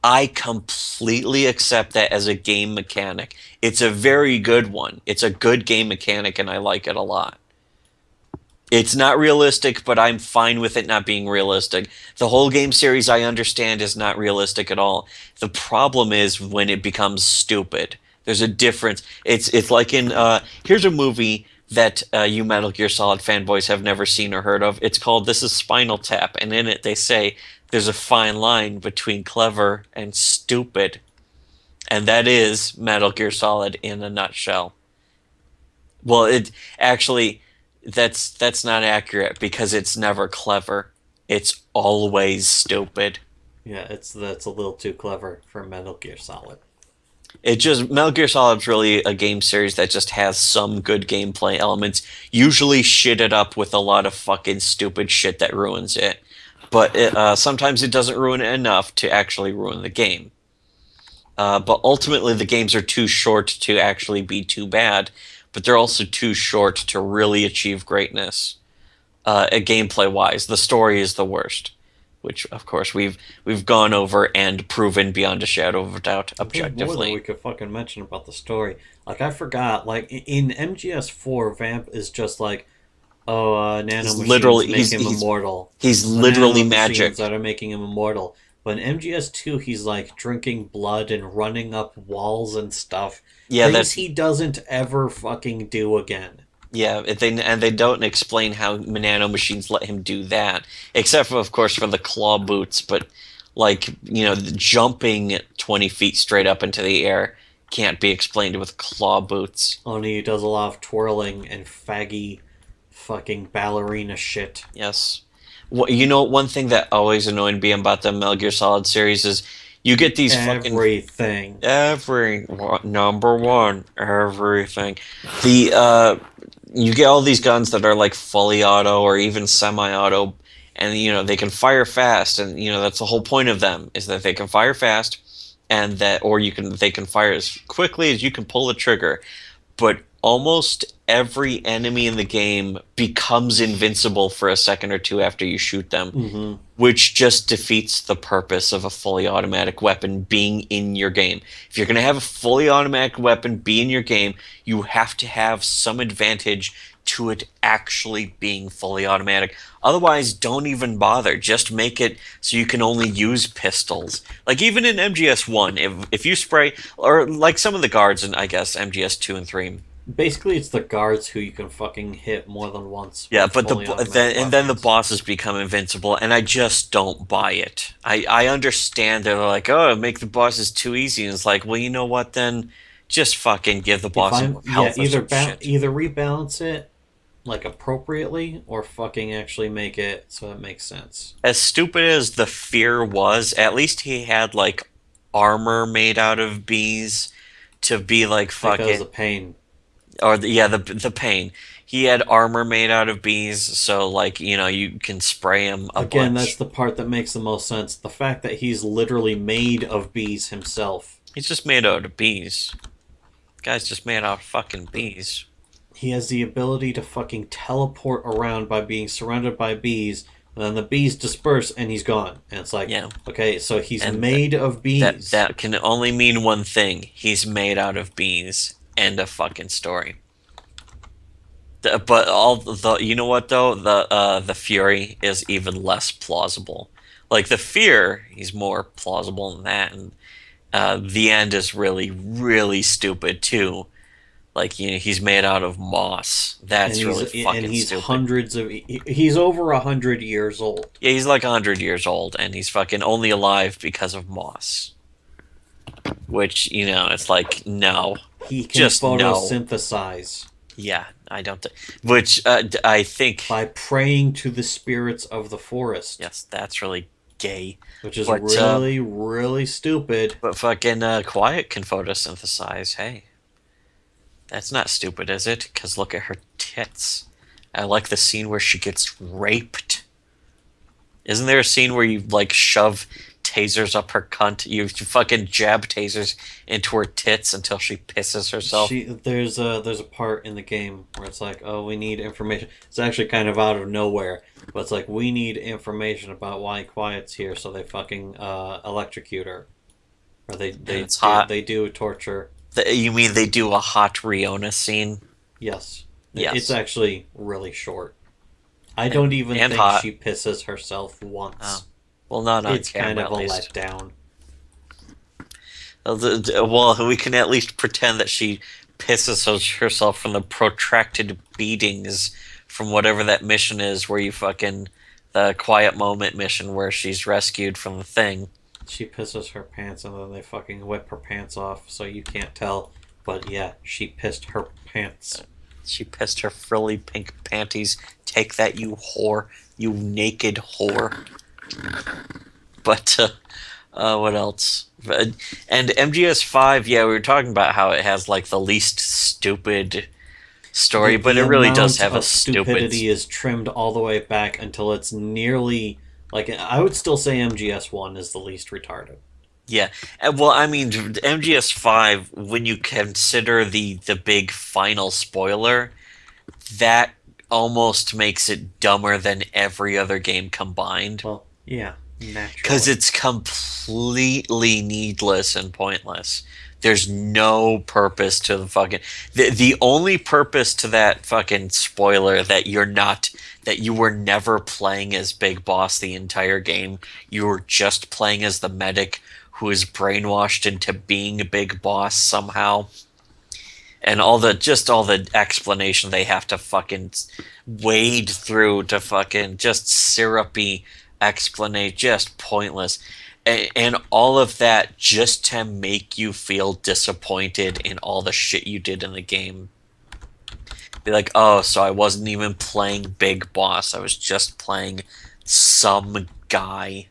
I completely accept that as a game mechanic. It's a very good one. It's a good game mechanic and I like it a lot. It's not realistic, but I'm fine with it not being realistic. The whole game series I understand is not realistic at all. The problem is when it becomes stupid. There's a difference. It's like in here's a movie that you Metal Gear Solid fanboys have never seen or heard of. It's called This Is Spinal Tap, and in it they say there's a fine line between clever and stupid. And that is Metal Gear Solid in a nutshell. Well, it actually that's not accurate because it's never clever. It's always stupid. Yeah, that's a little too clever for Metal Gear Solid. It just Metal Gear Solid's really a game series that just has some good gameplay elements, usually shitted up with a lot of fucking stupid shit that ruins it. But sometimes it doesn't ruin it enough to actually ruin the game. But ultimately, the games are too short to actually be too bad, but they're also too short to really achieve greatness. Gameplay wise, the story is the worst, which of course we've gone over and proven beyond a shadow of a doubt There's more than we objectively. could fucking mention about the story. Like I forgot, like in MGS4, Vamp is just like, oh, nano machines make him immortal. He's The literally nano magic. machines that are making him immortal. But in MGS2, he's like drinking blood and running up walls and stuff. Yeah, Things that's he doesn't ever fucking do again. yeah. They don't explain how nano machines let him do that, except for of course for the claw boots. But like jumping 20 feet straight up into the air can't be explained with claw boots. Only he does a lot of twirling and faggy fucking ballerina shit. Yes. One thing that always annoyed me about the Metal Gear Solid series is you get these fucking Everything. number one everything. The you get all these guns that are like fully auto or even semi-auto, and they can fire fast, and that's the whole point of them is that they can fire fast, and they can fire as quickly as you can pull the trigger. But almost every enemy in the game becomes invincible for a second or two after you shoot them, which just defeats the purpose of a fully automatic weapon being in your game. If you're going to have a fully automatic weapon be in your game, you have to have some advantage to it actually being fully automatic. Otherwise, don't even bother. Just make it so you can only use pistols. Like even in MGS1, if you spray, or like some of the guards in, I guess, MGS2 and 3. Basically, it's the guards who you can fucking hit more than once. Yeah, with but fully automatic then the weapons. bosses become invincible, and I just don't buy it. I understand they're like, oh, make the bosses too easy, and it's like, well, you know what? Then just fucking give the If bosses I'm more health or some shit. either rebalance it like appropriately or fucking actually make it so it makes sense. As stupid as the fear was, at least he had like armor made out of bees to be like That was fucking a pain. or the pain. He had armor made out of bees, so like you can spray him a Again, bunch. that's the part that makes the most sense. The fact that he's literally made of bees himself. He's just made out of bees. Guy's just made out of fucking bees. He has the ability to fucking teleport around by being surrounded by bees, and then the bees disperse and he's gone. And it's like, Yeah. okay, so he's And made of bees. That can only mean one thing. He's made out of bees. End of fucking story. But all the you know what though the Fury is even less plausible. Like the Fear, he's more plausible than that, and the end is really really stupid too. Like he's made out of moss. That's really fucking and he's stupid. he's over 100 years old. Yeah, he's like 100 years old, and he's fucking only alive because of moss. Which it's like no. He can Just no. photosynthesize Yeah, I don't. Which I think. by praying to the spirits of the forest, Yes, that's really gay. which is But, really, really stupid. But fucking Quiet can photosynthesize. Hey, that's not stupid, is it? Because look at her tits. I like the scene where she gets raped. Isn't there a scene where you like shove tasers up her cunt? You fucking jab tasers into her tits until she pisses herself. There's a part in the game where it's like, oh, we need information. It's actually kind of out of nowhere, but it's like, we need information about why Quiet's here, so they fucking electrocute her, or It's hot. they do torture. You mean they do a hot Riona scene? Yes, Yes. It's actually really short. I don't even and think hot. she pisses herself once. Oh. Well, not on It's camera, kind of at a least. letdown. Well, we can at least pretend that she pisses herself from the protracted beatings from whatever that mission is, where you fucking the quiet moment mission where she's rescued from the thing. She pisses her pants and then they fucking whip her pants off so you can't tell. But yeah, she pissed her pants. She pissed her frilly pink panties. Take that, you whore, you naked whore. But what else? And MGS5, yeah, we were talking about how it has like the least stupid story, but it really does have a stupid. Stupidity is trimmed all the way back until it's nearly like, I would still say MGS1 is the least retarded. Yeah, well, I mean, MGS5, when you consider the big final spoiler, that almost makes it dumber than every other game combined. Well, yeah, naturally. Because it's completely needless and pointless. There's no purpose to the fucking... The only purpose to that fucking spoiler that you were never playing as Big Boss the entire game. You were just playing as the medic who is brainwashed into being a Big Boss somehow. And all the explanation they have to fucking wade through to fucking just syrupy explanation, just pointless. And all of that just to make you feel disappointed in all the shit you did in the game. Be like, oh, so I wasn't even playing Big Boss. I was just playing some guy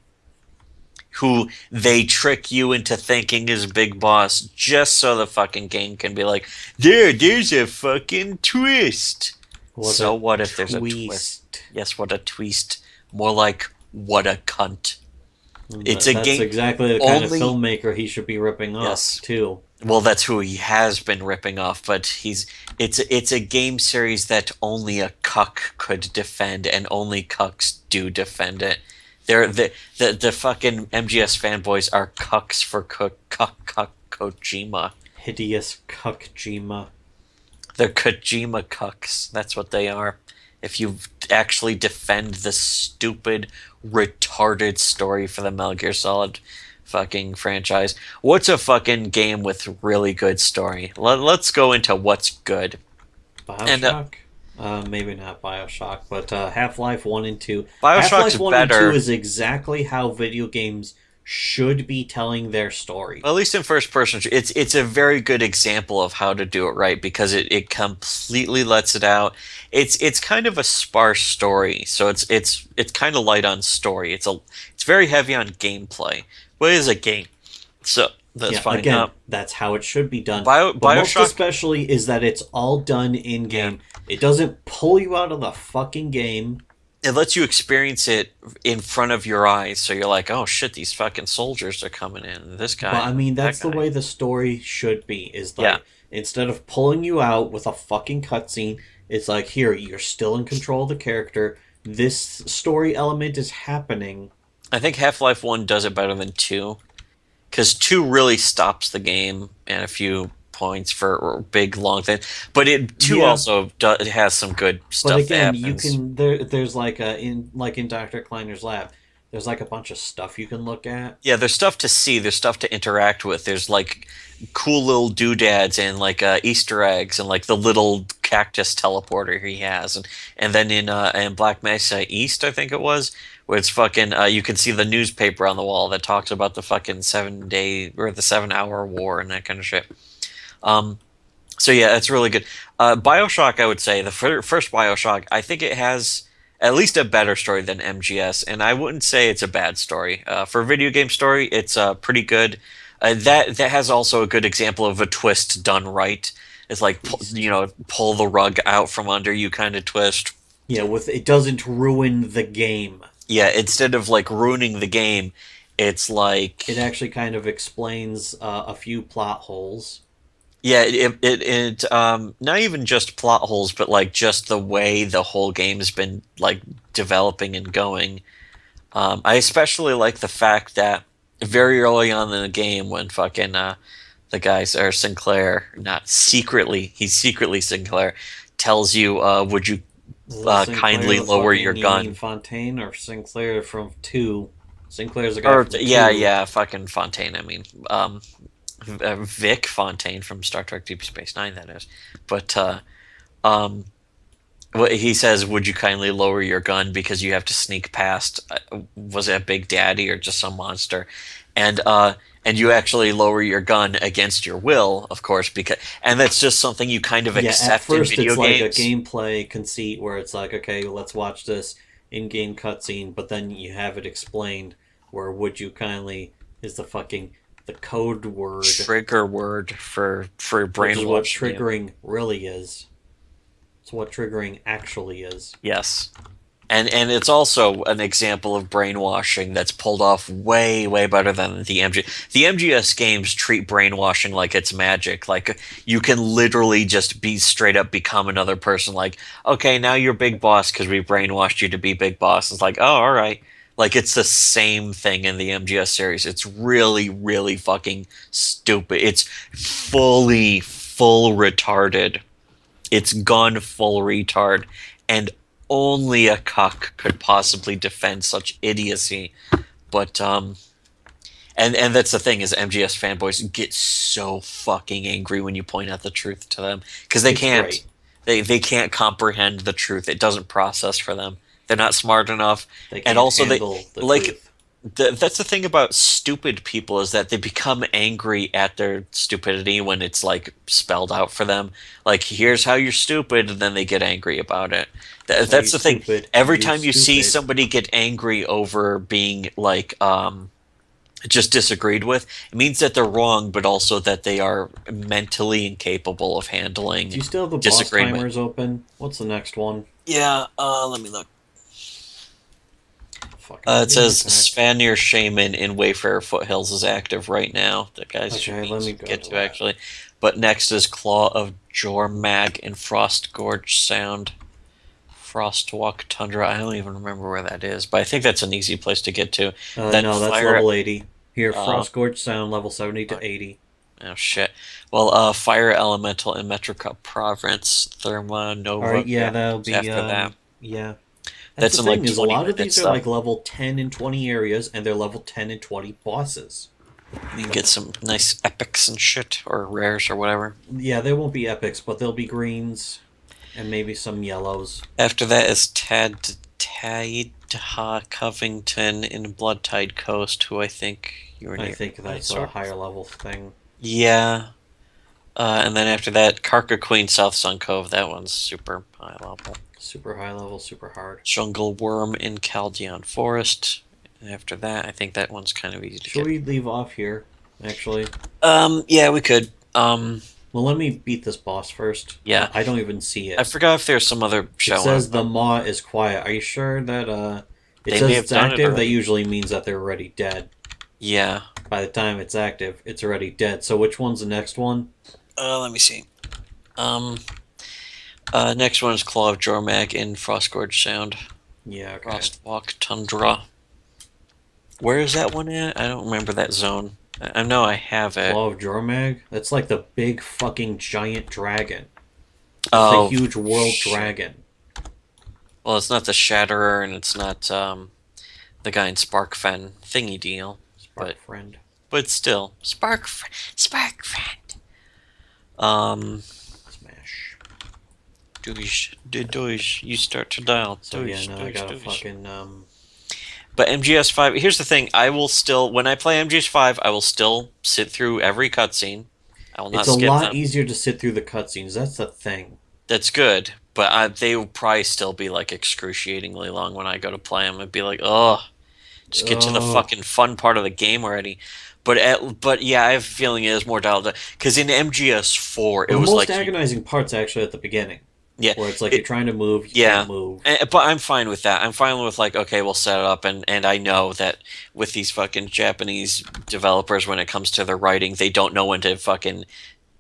who they trick you into thinking is Big Boss just so the fucking game can be like, there's a fucking twist. What if there's a twist? Yes, what a twist. More like, what a cunt. It's a That's game. exactly the kind of filmmaker he should be ripping off, Yes. too. Well, that's who he has been ripping off, but it's a game series that only a cuck could defend, and only cucks do defend it. The fucking MGS fanboys are cucks for Kojima. Hideous Cuckjima. They're Kojima cucks. That's what they are. If you actually defend the stupid, retarded story for the Metal Gear Solid fucking franchise. What's a fucking game with really good story? Let's go into what's good. Bioshock? Maybe not Bioshock, but Half-Life 1 and 2. Bioshock's Half-Life 1 better. and 2 is exactly how video games should be telling their story. At least in first person, it's a very good example of how to do it right, because it completely lets it out. It's kind of a sparse story, so it's kind of light on story. It's very heavy on gameplay, but it is a game, so that's fine. Again, that's how it should be done. Bioshock, but most especially is that it's all done in game. Yeah. It doesn't pull you out of the fucking game. It lets you experience it in front of your eyes, so you're like, oh shit, these fucking soldiers are coming in. This guy. But I mean, that's the way the story should be. Is like, instead of pulling you out with a fucking cutscene, it's like, here, you're still in control of the character. This story element is happening. I think Half-Life 1 does it better than 2, because 2 really stops the game and a few points for big long things, but it 2 also it has some good stuff. But again, that you can there's like in Dr. Kleiner's lab, there's like a bunch of stuff you can look at. Yeah, there's stuff to see, there's stuff to interact with. There's like cool little doodads and like Easter eggs and like the little cactus teleporter he has, and then in Black Mesa East, I think it was, where it's fucking you can see the newspaper on the wall that talks about the fucking 7-day or the 7-hour war and that kind of shit. So yeah, it's really good. Bioshock, I would say, the first Bioshock, I think it has at least a better story than MGS, and I wouldn't say it's a bad story. For a video game story, it's pretty good. That has also a good example of a twist done right. It's like, pull the rug out from under you kind of twist. Yeah, with it doesn't ruin the game. Yeah, instead of like ruining the game, it's like It actually kind of explains a few plot holes. yeah, not even just plot holes, but like just the way the whole game's been like developing and going. I especially like the fact that very early on in the game, when fucking the guys are Sinclair, not secretly, he's secretly Sinclair, tells you, would you Is that Sinclair kindly the lower your fucking gun? Eileen Fontaine or Sinclair from 2? Sinclair's the guy Or from yeah, 2. yeah, fucking Fontaine. I mean, Vic Fontaine from Star Trek Deep Space Nine, that is. But um, what he says, "Would you kindly lower your gun because you have to sneak past? Was it a Big Daddy or just some monster?" And you actually lower your gun against your will, of course, because and that's just something you kind of Yeah, at accept in first video it's like a games. gameplay conceit where it's like, okay, let's watch this in-game cutscene, but then you have it explained where "would you kindly" is the code word, Trigger word for which is what brainwashing you. triggering really is. It's what triggering actually is. Yes. And it's also an example of brainwashing that's pulled off way better than the MG. The MGS games treat brainwashing like it's magic. Like you can literally just be straight up become another person. Like, okay, now you're Big Boss because we brainwashed you to be Big Boss. It's like, oh, all right. Like it's the same thing in the MGS series. It's really fucking stupid. It's full retarded. It's gone full retard, and only a cuck could possibly defend such idiocy. But and that's the thing is MGS fanboys get so fucking angry when you point out the truth to them because they It's can't great. they can't comprehend the truth. It doesn't process for them. They're not smart enough, They and can't also they handle the like truth. that's the thing about stupid people is that they become angry at their stupidity when it's like spelled out for them. Like, here's how you're stupid, and then they get angry about it. That's why That's you the thing. stupid. Every You time you see stupid. somebody get angry over being like just disagreed with, it means that they're wrong, but also that they are mentally incapable of handling Do you still have the boss disagreement. timers open? What's the next one? Yeah, let me look. Fucking It says back. Svanir Shaman in Wayfarer Foothills is active right now. The guys Okay, should let me go get to to that. actually. But next is Claw of Jormag in Frost Gorge Sound. Frostwalk Tundra. I don't even remember where that is, but I think that's an easy place to get to. Then No, that's Fire. level 80. Here, Uh, Frostgorge Sound, level 70 to 80. oh shit. Well, Fire Elemental in Metrica Province. Therma Nova. Alright, yeah, Yeah, that'll be, after that. yeah. That's The in like thing is, a 20 lot of minutes these are stuff. like level 10 and 20 areas, and they're level 10 and 20 bosses. You can get some nice epics and shit, or rares or whatever. Yeah, they won't be epics, but they'll be greens, and maybe some yellows. After that is Taidha Covington in Bloodtide Coast, who I think you were I near. think that's a Sort of. higher level thing. Yeah. And then after that, Karka Queen South Sun Cove. That one's super high level. Super high level, super hard. Jungle Worm in Caldeon Forest. And after that, I think that one's kind of easy to Should get. we leave off here, actually? Yeah, we could. Well, let me beat this boss first. Yeah. I don't even see it. I forgot if there's some other It show. says the maw is quiet. Are you sure that it They says may have it's done it active? That already. usually means that they're already dead. Yeah. By the time it's active, it's already dead. So which one's the next one? Let me see. Next one is Claw of Jormag in Frostgorge Sound. Yeah, okay. Frostwalk Tundra. Where is that one at? I don't remember that zone. I know I have it. Claw of Jormag? That's like the big fucking giant dragon. It's Oh, a huge world shit. dragon. Well, it's not the Shatterer, and it's not the guy in Sparkfen thingy deal. Spark But- friend. But still, Spark Friend. Smash. Doge, you start to dial. So yeah, now I gotta Doge. fucking But MGS 5, here's the thing. I will still, when I play MGS 5, I will still sit through every cutscene. I will not it's a skip lot them. easier to sit through the cutscenes. That's the thing. That's good, but they will probably still be like excruciatingly long when I go to play them. I'd be like, oh, just get to the Ugh. fucking fun part of the game already. But yeah, I have a feeling it is more dialed up because in MGS 4 it The was most like agonizing part's actually at the beginning. Yeah, where it's like you're trying to move, you yeah, can't move. but I'm fine with that. I'm fine with like, okay, we'll set it up, and I know that with these fucking Japanese developers, when it comes to their writing, they don't know when to fucking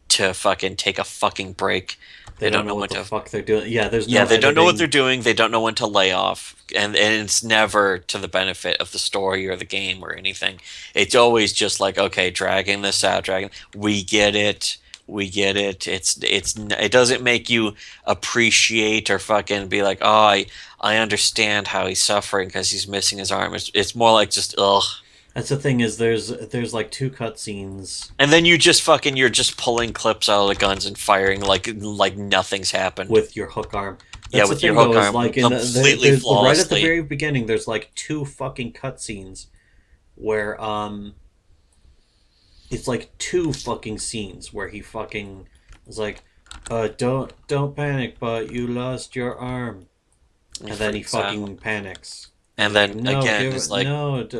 take a fucking break. They They don't don't know know what when the to. fuck they're doing. Yeah, there's Yeah, no they don't know what they're editing. doing. They don't know when to lay off, and it's never to the benefit of the story or the game or anything. It's always just like, okay, dragging this out, dragging. We get it. We get it. It doesn't make you appreciate or fucking be like, oh, I understand how he's suffering because he's missing his arm. It's more like just ugh. That's the thing is there's like two cutscenes And then you're just pulling clips out of the guns and firing like nothing's happened. with your hook arm. Yeah, That's the with your thing hook though, is arm like completely there's right at the flawlessly. very beginning. There's like two fucking cutscenes where it's like two fucking scenes where he fucking is like, don't panic, but you lost your arm, and then he freaks out. fucking panics. And He's like, then no, again, it's like,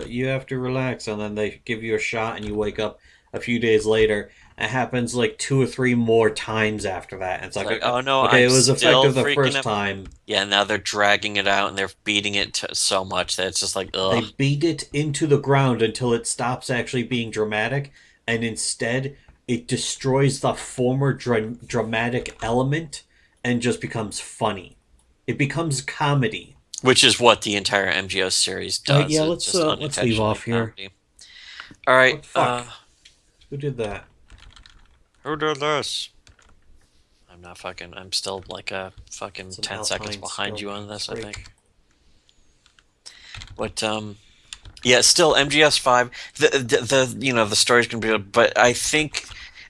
you have to relax, and then they give you a shot, and you wake up a few days later. It happens like two or three more times after that. And it's like, oh no, okay, I'm it was still effective the freaking first out. time. Yeah, now they're dragging it out and they're beating it so much that it's just like, They ugh. beat it into the ground until it stops actually being dramatic, and instead it destroys the former dramatic element and just becomes funny. It becomes comedy. Which is what the entire MGO series does. Yeah, It's just let's leave off here. unintentionally comedy. All right, What the fuck? Who did that? who did this? I'm still like a fucking It's an 10 seconds Alpine behind you scope on this, I break. think. But yeah, still MGS5. The story's gonna be, but I think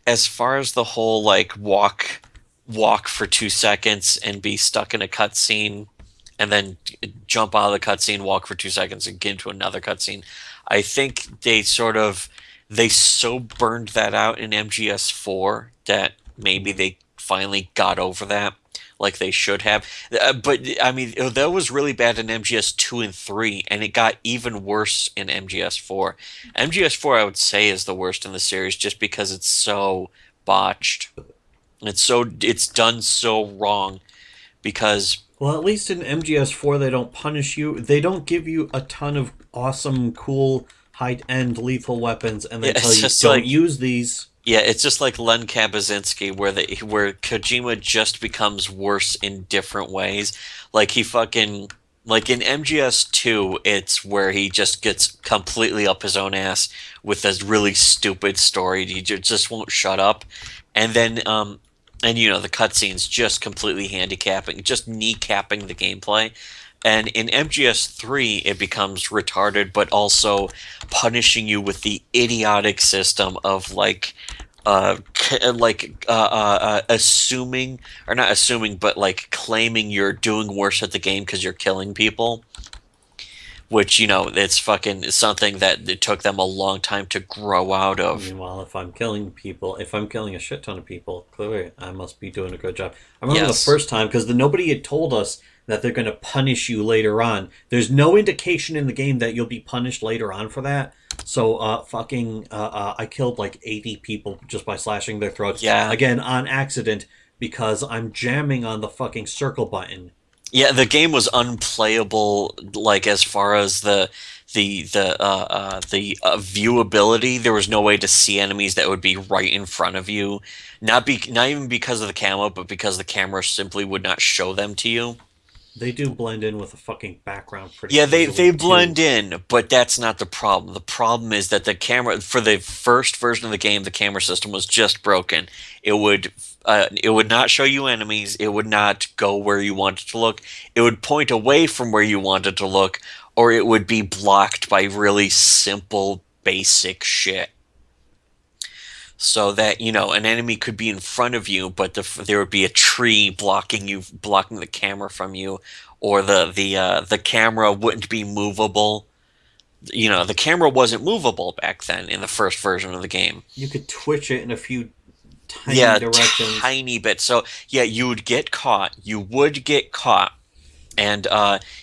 as far as the whole like walk for 2 seconds and be stuck in a cutscene, and then jump out of the cutscene, walk for 2 seconds, and get into another cutscene. I think they so burned that out in MGS4 that maybe they finally got over that like they should have. But I mean, that was really bad in MGS 2 and 3, and it got even worse in MGS 4. MGS 4, I would say, is the worst in the series just because it's so botched. It's done so wrong because Well, at least in MGS4, they don't punish you. They don't give you a ton of awesome, cool, high-end lethal weapons and then Yeah, tell it's you, just don't like- use these. yeah, it's just like Len Kabaczynski, where Kojima just becomes worse in different ways. Like he fucking like in MGS2, it's where he just gets completely up his own ass with this really stupid story. He just won't shut up, and then and the cutscenes just completely handicapping, just kneecapping the gameplay. And in MGS3, it becomes retarded, but also punishing you with the idiotic system of assuming, or not assuming, but like claiming you're doing worse at the game because you're killing people. Which, it's fucking something that it took them a long time to grow out of. Meanwhile, if I'm killing a shit ton of people, clearly I must be doing a good job. I remember Yes. the first time, because nobody had told us that they're going to punish you later on. There's no indication in the game that you'll be punished later on for that. So, I killed like 80 people just by slashing their throats. Yeah. Again, on accident, because I'm jamming on the fucking circle button. Yeah, the game was unplayable. Like as far as the viewability, there was no way to see enemies that would be right in front of you. Not even because of the camo, but because the camera simply would not show them to you. They do blend in with the fucking background pretty Yeah, they easily, blend too. in, but that's not the problem. The problem is that the camera for the first version of the game, the camera system was just broken. It would not show you enemies. It would not go where you wanted to look. It would point away from where you wanted to look, or it would be blocked by really simple, basic shit. So that an enemy could be in front of you, but there would be a tree blocking the camera from you, or the camera wouldn't be movable. The camera wasn't movable back then in the first version of the game. You could twitch it in a few tiny directions. Tiny bit. So yeah, you would get caught. And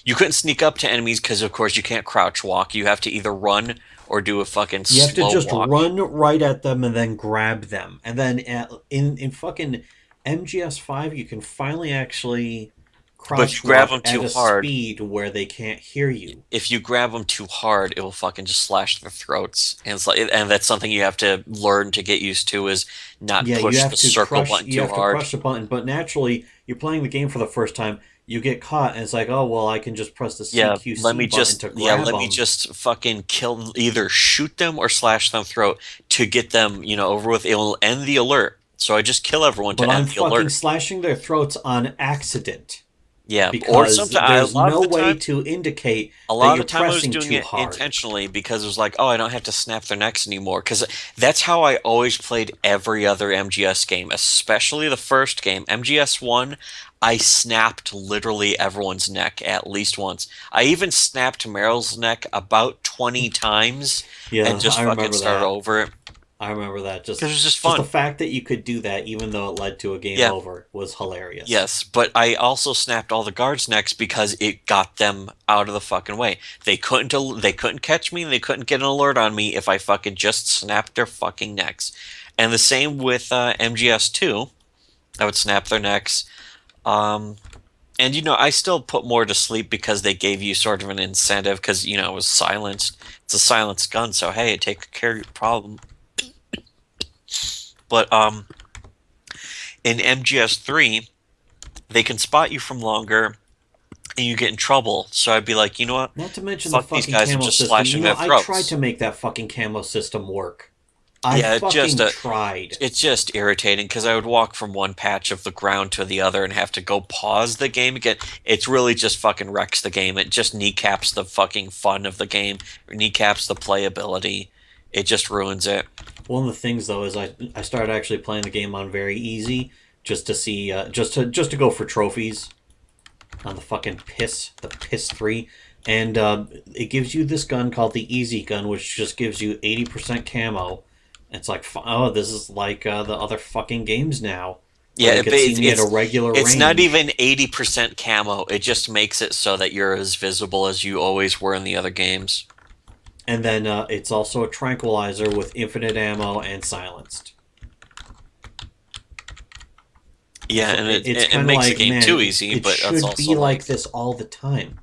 you couldn't sneak up to enemies because, of course, you can't crouch walk. You have to either run or do a fucking You have to slow just walk. run right at them and then grab them. And then in fucking MGS5, you can finally actually But you crouch grab walk them at too a hard. speed where they can't hear you. If you grab them too hard, it will fucking just slash their throats. And it's like, and that's something you have to learn to get used to is not Yeah, you push have the to circle crush. button You too have to hard. crush the button, but naturally, you're playing the game for the first time. You get caught, and it's like, oh well, I can just press the Yeah, CQC button to grab let me them. just fucking kill, either shoot them or slash them throat to get them, over with. It will end the alert. So I just kill everyone But to I'm end the fucking alert. slashing their throats on accident Yeah, or because sometimes there's a lot of no the way time, to indicate a that lot of you're the time I was pressing doing too it hard. intentionally because it was like, oh, I don't have to snap their necks anymore. Because that's how I always played every other MGS game, especially the first game. MGS1, I snapped literally everyone's neck at least once. I even snapped Meryl's neck about 20 times and Yeah, just I fucking remember started that. over it. I remember that. Because it was just Just the fun. fact that you could do that, even though it led to a game Yeah. over, was hilarious. Yes, but I also snapped all the guards' necks because it got them out of the fucking way. They couldn't catch me and they couldn't get an alert on me if I fucking just snapped their fucking necks. And the same with MGS2. I would snap their necks. Um, and I still put more to sleep because they gave you sort of an incentive because it was silenced. It's a silenced gun, so hey, take care of your problem. But in MGS3, they can spot you from longer and you get in trouble. So I'd be like, you know what? Not to mention Fuck the these fucking guys and camo just system. slashing their I throats. tried to make that fucking camo system work. I Yeah, fucking tried. it's just irritating because I would walk from one patch of the ground to the other and have to go pause the game again. It's really just fucking wrecks the game. It just kneecaps the fucking fun of the game, kneecaps the playability. It just ruins it. One of the things though is I started actually playing the game on very easy just to see just to go for trophies on the piss 3, and it gives you this gun called the easy gun, which just gives you 80% camo. It's like, oh, this is like the other fucking games now. Yeah, Where they could see me at a regular it's not range. even 80% camo. It just makes it so that you're as visible as you always were in the other games. And then it's also a tranquilizer with infinite ammo and silenced. Yeah, So and it kinda makes the like, game man, too easy, it but should that's also be like this all the time.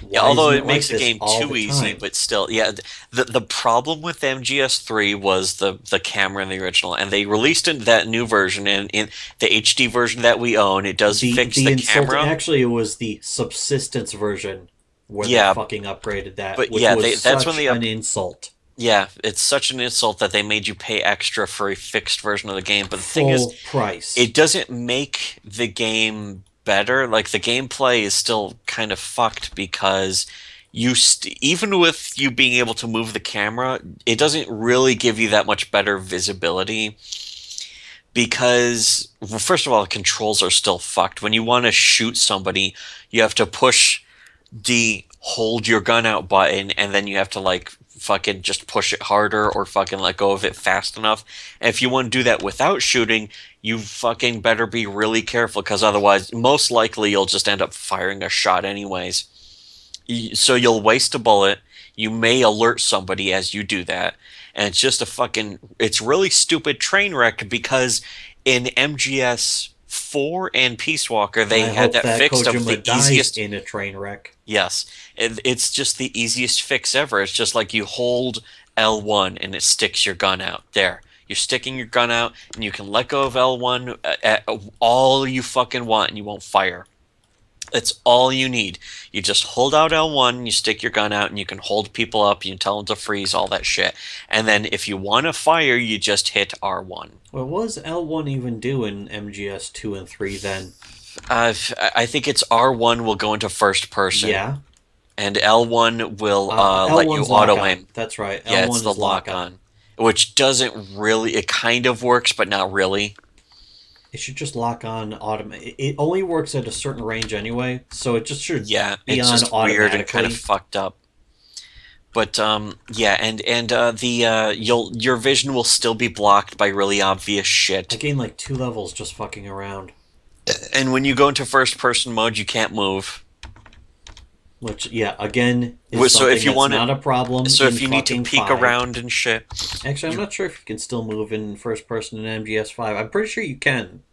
yeah, Why although isn't it like makes the this game all too the easy, time? but still, yeah. The problem with MGS3 was the camera in the original, and they released that new version, and in the HD version that we own, it does fix the camera. Actually, it was the subsistence version where Yeah, they fucking upgraded that, but which yeah, was that's such when an insult. yeah, it's such an insult that they made you pay extra for a fixed version of the game. But the thing Full is, price. it doesn't make the game better. Like the gameplay is still kind of fucked because even with you being able to move the camera, it doesn't really give you that much better visibility because, well, first of all, the controls are still fucked. When you want to shoot somebody, you have to push the hold your gun out button and then you have to like fucking just push it harder or fucking let go of it fast enough. And if you want to do that without shooting, you fucking better be really careful because otherwise, most likely, you'll just end up firing a shot anyways. So you'll waste a bullet. You may alert somebody as you do that. And it's just it's really stupid train wreck because in MGS 4 and Peace Walker, they I had hope that fixed of Kojima the dies easiest. in a train wreck. Yes, it's just the easiest fix ever. It's just like you hold L1 and it sticks your gun out. There. You're sticking your gun out and you can let go of L1 at all you fucking want and you won't fire. That's all you need. You just hold out L1, you stick your gun out, and you can hold people up, you can tell them to freeze, all that shit. And then if you want to fire, you just hit R1. What was L1 even do in MGS 2 and 3 then? I think it's R1 will go into first person. Yeah. And L1 will let you L1's auto lock aim. on. That's right. Yeah, L1 it's the is lock on. Which doesn't really, it kind of works, but not really. It should just lock on automatic. It only works at a certain range anyway, so it just should Yeah, be it's on just weird and kind automatically. of fucked up. But yeah, and your vision will still be blocked by really obvious I shit. gained like 2 levels just fucking around. And when you go into first person mode, you can't move. Which, yeah, again, is So something if you that's wanna- not a problem. So if in you need to fucking peek 5. around and shit, Actually, I'm not sure if you can still move in first person in MGS5. I'm pretty sure you can.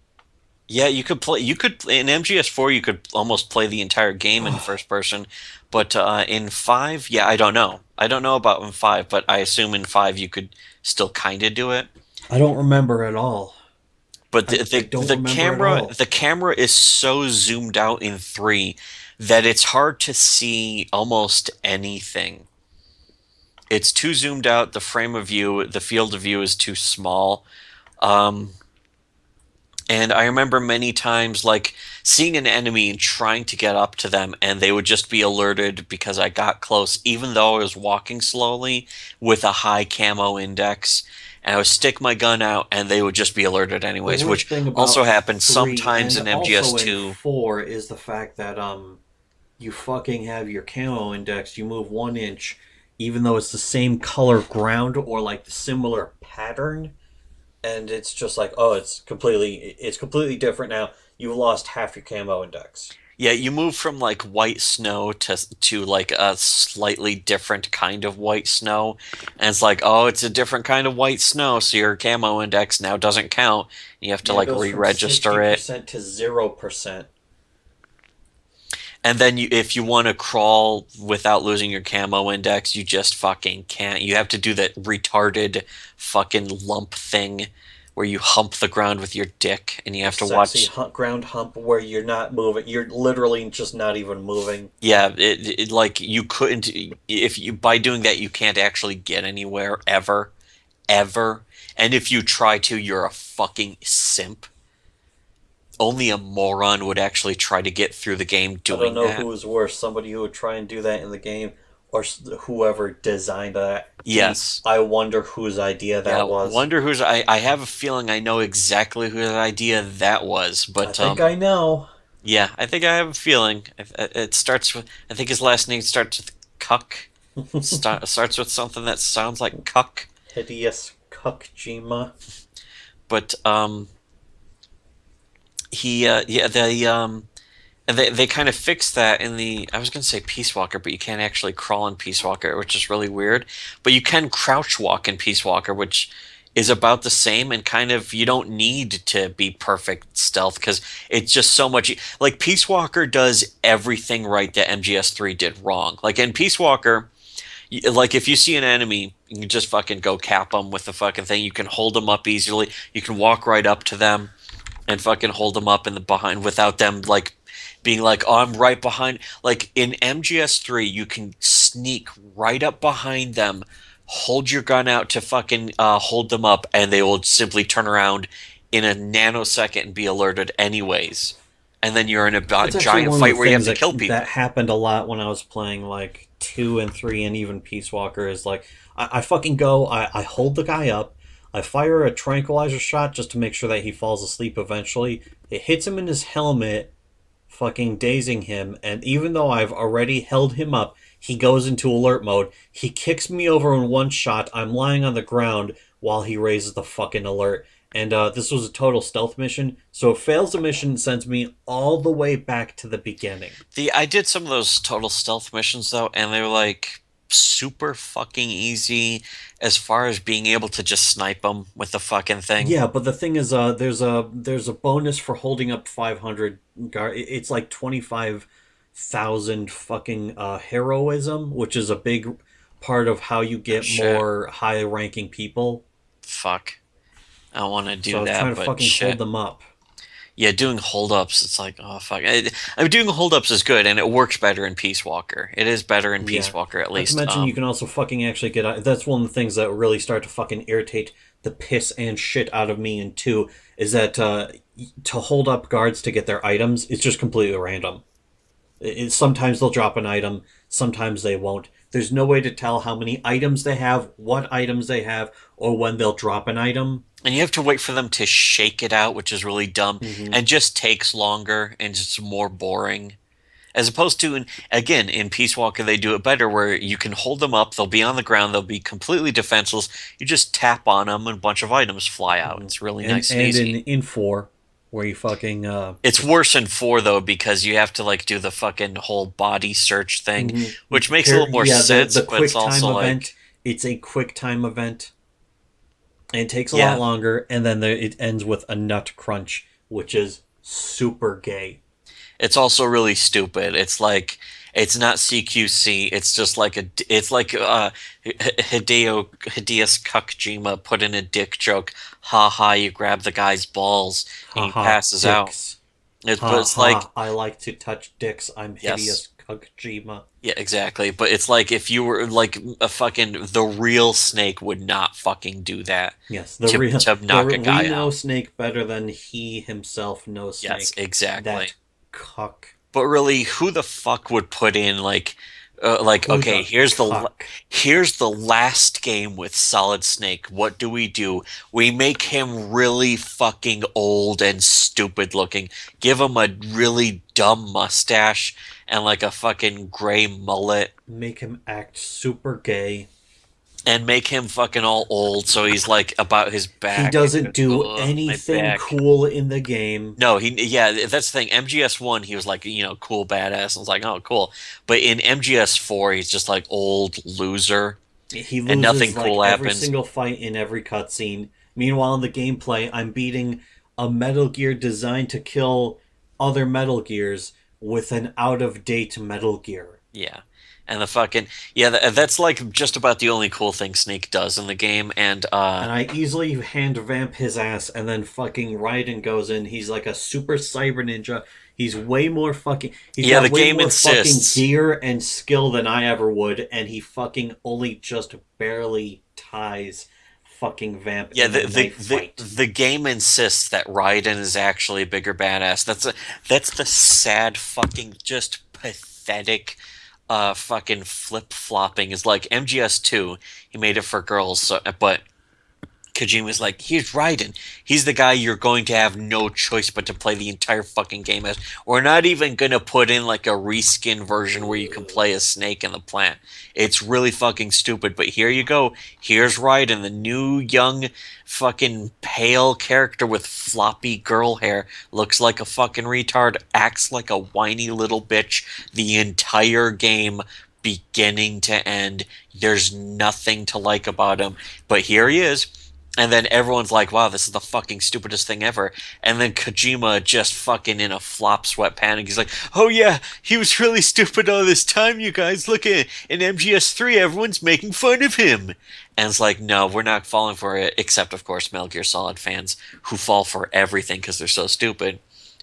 Yeah, you could play. You could in MGS4. You could almost play the entire game in first person, but in five, yeah, I don't know. I don't know about in five, but I assume in five you could still kind of do it. I don't remember at all. But I, I don't the remember at camera all. the camera is so zoomed out in three that it's hard to see almost anything. It's too zoomed out. The frame of view, the field of view is too small. Um, And I remember many times like seeing an enemy and trying to get up to them, and they would just be alerted because I got close, even though I was walking slowly with a high camo index. And I would stick my gun out, and they would just be alerted The anyways, worst which thing also about happens three sometimes and in also in MGS2. four is the fact that you fucking have your camo index. You move 1 inch, even though it's the same color ground or like the similar pattern, and it's just like, oh, it's completely different now. You've lost half your camo index. Yeah, you move from like white snow to like a slightly different kind of white snow, and it's like, oh, it's a different kind of white snow, so your camo index now doesn't count. You have to Yeah, it like goes from sixty re-register it. percent to 0%. And then if you want to crawl without losing your camo index, you just fucking can't. You have to do that retarded fucking lump thing where you hump the ground with your dick, and you The have to sexy watch. ground hump where you're not moving. You're literally just not even moving. Yeah, like you couldn't if you by doing that you can't actually get anywhere ever, ever. And if you try to, you're a fucking simp. Only a moron would actually try to get through the game I don't doing know that. who is worse, somebody who would try and do that in the game, or whoever designed that. Gee, Yes. I wonder whose idea Yeah, that was. wonder who's I have a feeling I know exactly whose idea that was, I but think I know. yeah, I think I have a feeling. It starts with I think his last name starts with Cuck. Starts with something that sounds like Cuck, Hideous Kukjima. but he yeah, they kind of fixed that in the I was gonna say Peace Walker, but you can't actually crawl in Peace Walker, which is really weird. But you can crouch walk in Peace Walker, which is about the same, and kind of you don't need to be perfect stealth because it's just so much like Peace Walker does everything right that MGS3 did wrong. Like in Peace Walker, like if you see an enemy, you can just fucking go cap them with the fucking thing. You can hold them up easily. You can walk right up to them and fucking hold them up in the behind without them like being like, "Oh, I'm right behind." Like in MGS3, you can sneak right up behind them, hold your gun out to fucking hold them up, and they will simply turn around in a nanosecond and be alerted anyways. And then you're in a That's actually giant one of the fight where you have things to that kill that people. happened a lot when I was playing like 2 and 3 and even Peace Walker. Is like I fucking go, I hold the guy up, I fire a tranquilizer shot just to make sure that he falls asleep eventually. It hits him in his helmet, fucking dazing him, and even though I've already held him up, he goes into alert mode. He kicks me over in one shot. I'm lying on the ground while he raises the fucking alert. And this was a total stealth mission, so it fails the mission and sends me all the way back to the beginning. The I did some of those total stealth missions though, and they were like super fucking easy as far as being able to just snipe them with the fucking thing. Yeah, but the thing is, there's a bonus for holding up 500 guard. It's like 25,000 fucking heroism, which is a big part of how you Oh get shit. more high ranking people. Fuck. I don't want to So I do was that, trying to but fucking hold shit. them up. Yeah, doing holdups, it's like, oh fuck. I mean, doing holdups is good, and it works better in Peace Walker. It is better in Peace Yeah. Walker, at Not to least. mention, you can also fucking actually get. That's one of the things that really start to fucking irritate the piss and shit out of me. And two is that to hold up guards to get their items, it's just completely random. Sometimes they'll drop an item, sometimes they won't. There's no way to tell how many items they have, what items they have, or when they'll drop an item. And you have to wait for them to shake it out, which is really dumb, Hmm. and just takes longer and just more boring. As opposed to, again, in Peace Walker, they do it better where you can hold them up, they'll be on the ground, they'll be completely defenseless. You just tap on them and a bunch of items fly out. Hmm. It's really And nice and and easy. in four, where you fucking It's worse in 4, though, because you have to, like, do the fucking whole body search thing, mhm. which makes a little more Yeah, the sense, the but it's quick time also event. like, It's a quick time event. And it takes a lot yeah, longer, and then it ends with a nut crunch, which is super gay. It's also really stupid. It's like it's not CQC. It's just like it's like Hideous Kojima put in a dick joke. Ha ha! You grab the guy's balls and he Haha, passes out. dicks. But Ha it's like ha, I like to touch dicks. I'm yes, hideous Kojima. yeah, exactly. But it's like if you were like a fucking the real Snake would not fucking do that Yes, to knock a we guy know out. Snake better than he himself knows Yes, Snake. exactly. That cuck. But really, who the fuck would put in like Who okay, the cuck? here's the last game with Solid Snake. What do? We make him really fucking old and stupid looking. Give him a really dumb mustache and like a fucking gray mullet Make him act super gay. and make him fucking all old so he's like about his He back. doesn't do Ugh, my anything back. cool in the game. No, yeah, that's the thing. MGS1, he was like, cool badass. I was like, oh, cool. But in MGS4, he's just like old loser, He and nothing loses like cool every happens. single fight in every cutscene. Meanwhile, in the gameplay, I'm beating a Metal Gear designed to kill other Metal Gears with an out of date Metal Gear. Yeah. And the fucking, yeah, that's like just about the only cool thing Snake does in the game. And I easily hand vamp his ass, and then fucking Raiden goes in. He's like a super cyber ninja. He's way more fucking. He's Yeah, got the way game more insists. fucking gear and skill than I ever would, and he fucking only just barely ties fucking vamp Yeah, in a knife fight. the game insists that Raiden is actually a bigger badass. That's the sad fucking just pathetic fucking flip-flopping is like MGS2, he made it for girls, but Kojima's like, here's Raiden. He's the guy you're going to have no choice but to play the entire fucking game as. We're not even going to put in like a reskin version where you can play a snake in the plant. It's really fucking stupid, but here you go. Here's Raiden, the new young fucking pale character with floppy girl hair. Looks like a fucking retard, acts like a whiny little bitch the entire game beginning to end. There's nothing to like about him, but here he is. And then everyone's like, wow, this is the fucking stupidest thing ever. And then Kojima just fucking in a flop sweat panic. He's like, oh yeah, he was really stupid all this time, you guys. Look at in MGS3, everyone's making fun of him. And it's like, no, we're not falling for it. Except, of course, Metal Gear Solid fans who fall for everything because they're so stupid.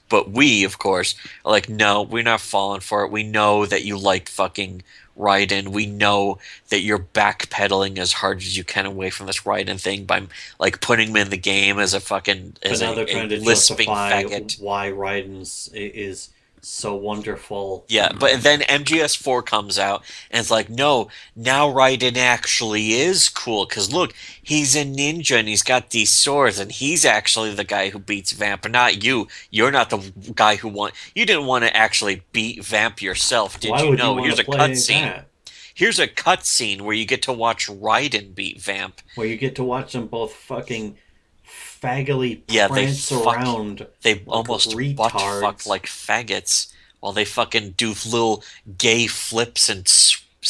But we, of course, are like, no, we're not falling for it. We know that you liked fucking Raiden. We know that you're backpedaling as hard as you can away from this Raiden thing by like putting him in the game as a fucking But as now they're a trying to lisping justify faggot. why is so wonderful. Yeah, but then MGS4 comes out and it's like, no, now Raiden actually is cool because look, he's a ninja and he's got these swords and he's actually the guy who beats Vamp, not you. You're not the guy you didn't want to actually beat Vamp yourself, did Why you would know? you want Here's to a play cutscene. that? Here's a cutscene where you get to watch Raiden beat Vamp. Where you get to watch them both fucking faggily Yeah, prance around. They like almost retards. butt fuck like faggots while they fucking do little gay flips and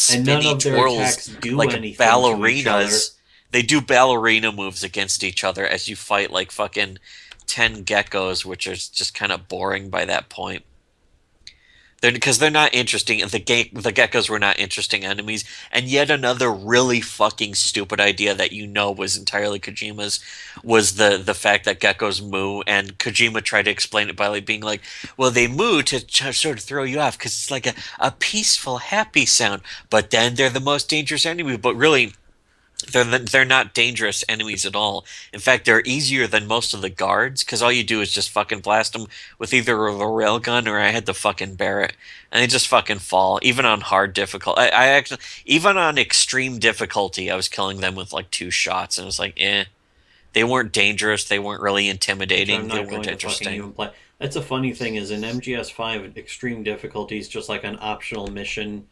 And none spinny of their twirls attacks do like anything to each other. ballerinas. They do ballerina moves against each other as you fight like fucking 10 geckos, which is just kind of boring by that point. Because they're not interesting. The geckos were not interesting enemies, and yet another really fucking stupid idea that was entirely Kojima's was the fact that geckos moo, and Kojima tried to explain it by like being like, well, they moo to sort of throw you off because it's like a peaceful, happy sound, but then they're the most dangerous enemy. But really, they're not dangerous enemies at all. In fact, they're easier than most of the guards because all you do is just fucking blast them with either a railgun or I had the fucking Barrett, and they just fucking fall. Even on hard difficult, I actually even on extreme difficulty, I was killing them with like 2 shots, and it was like, eh. They weren't dangerous. They weren't really intimidating. I'm They not going weren't to fucking interesting. even play. That's a funny thing is in MGS5, extreme difficulty is just like an optional mission.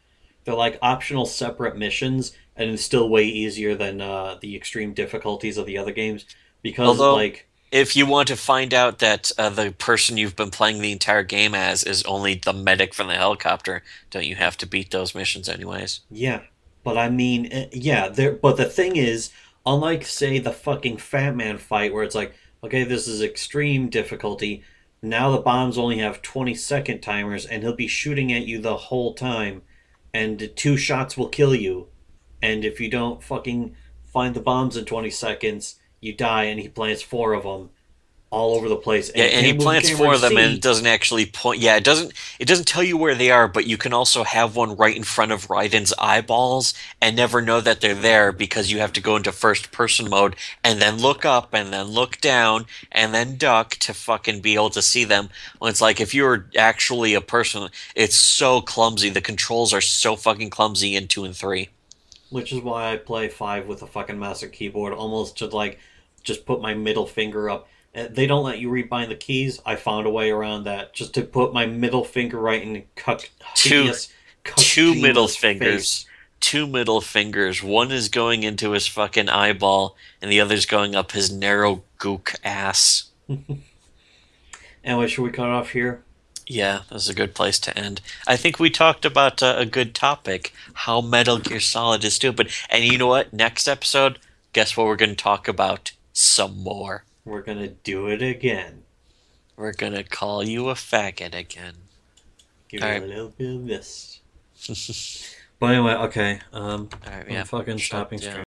They're like optional separate missions, and it's still way easier than the extreme difficulties of the other games because Although, like if you want to find out that the person you've been playing the entire game as is only the medic from the helicopter, don't you have to beat those missions anyways? yeah, but I mean yeah, there. But the thing is, unlike say the fucking Fat Man fight where it's like okay, this is extreme difficulty. Now the bombs only have 20-second timers, and he'll be shooting at you the whole time, and 2 shots will kill you. And if you don't fucking find the bombs in 20 seconds, you die, and he plants 4 of them all over the place. Yeah, you and he can't move the plants camera 4 to of them, and see. it doesn't actually point. Yeah, it doesn't tell you where they are, but you can also have one right in front of Raiden's eyeballs and never know that they're there because you have to go into first person mode and then look up and then look down and then duck to fucking be able to see them. When it's like if you're actually a person, it's so clumsy. The controls are so fucking clumsy in 2 and 3. Which is why I play 5 with a fucking mouse and keyboard, almost to like just put my middle finger up. They don't let you rebind the keys. I found a way around that, just to put my middle finger right in Two middle Kojima's fingers. face. 2 middle fingers. One is going into his fucking eyeball, and the other's going up his narrow gook ass. Anyway, should we cut off here? Yeah, that's a good place to end. I think we talked about a good topic, how Metal Gear Solid is stupid. And you know what? Next episode, guess what we're going to talk about? Some more. We're gonna do it again. We're going to call you a faggot again. Give All it right. a little bit of this. But anyway, okay. All right, I'm yeah. fucking Shut stopping down. stream.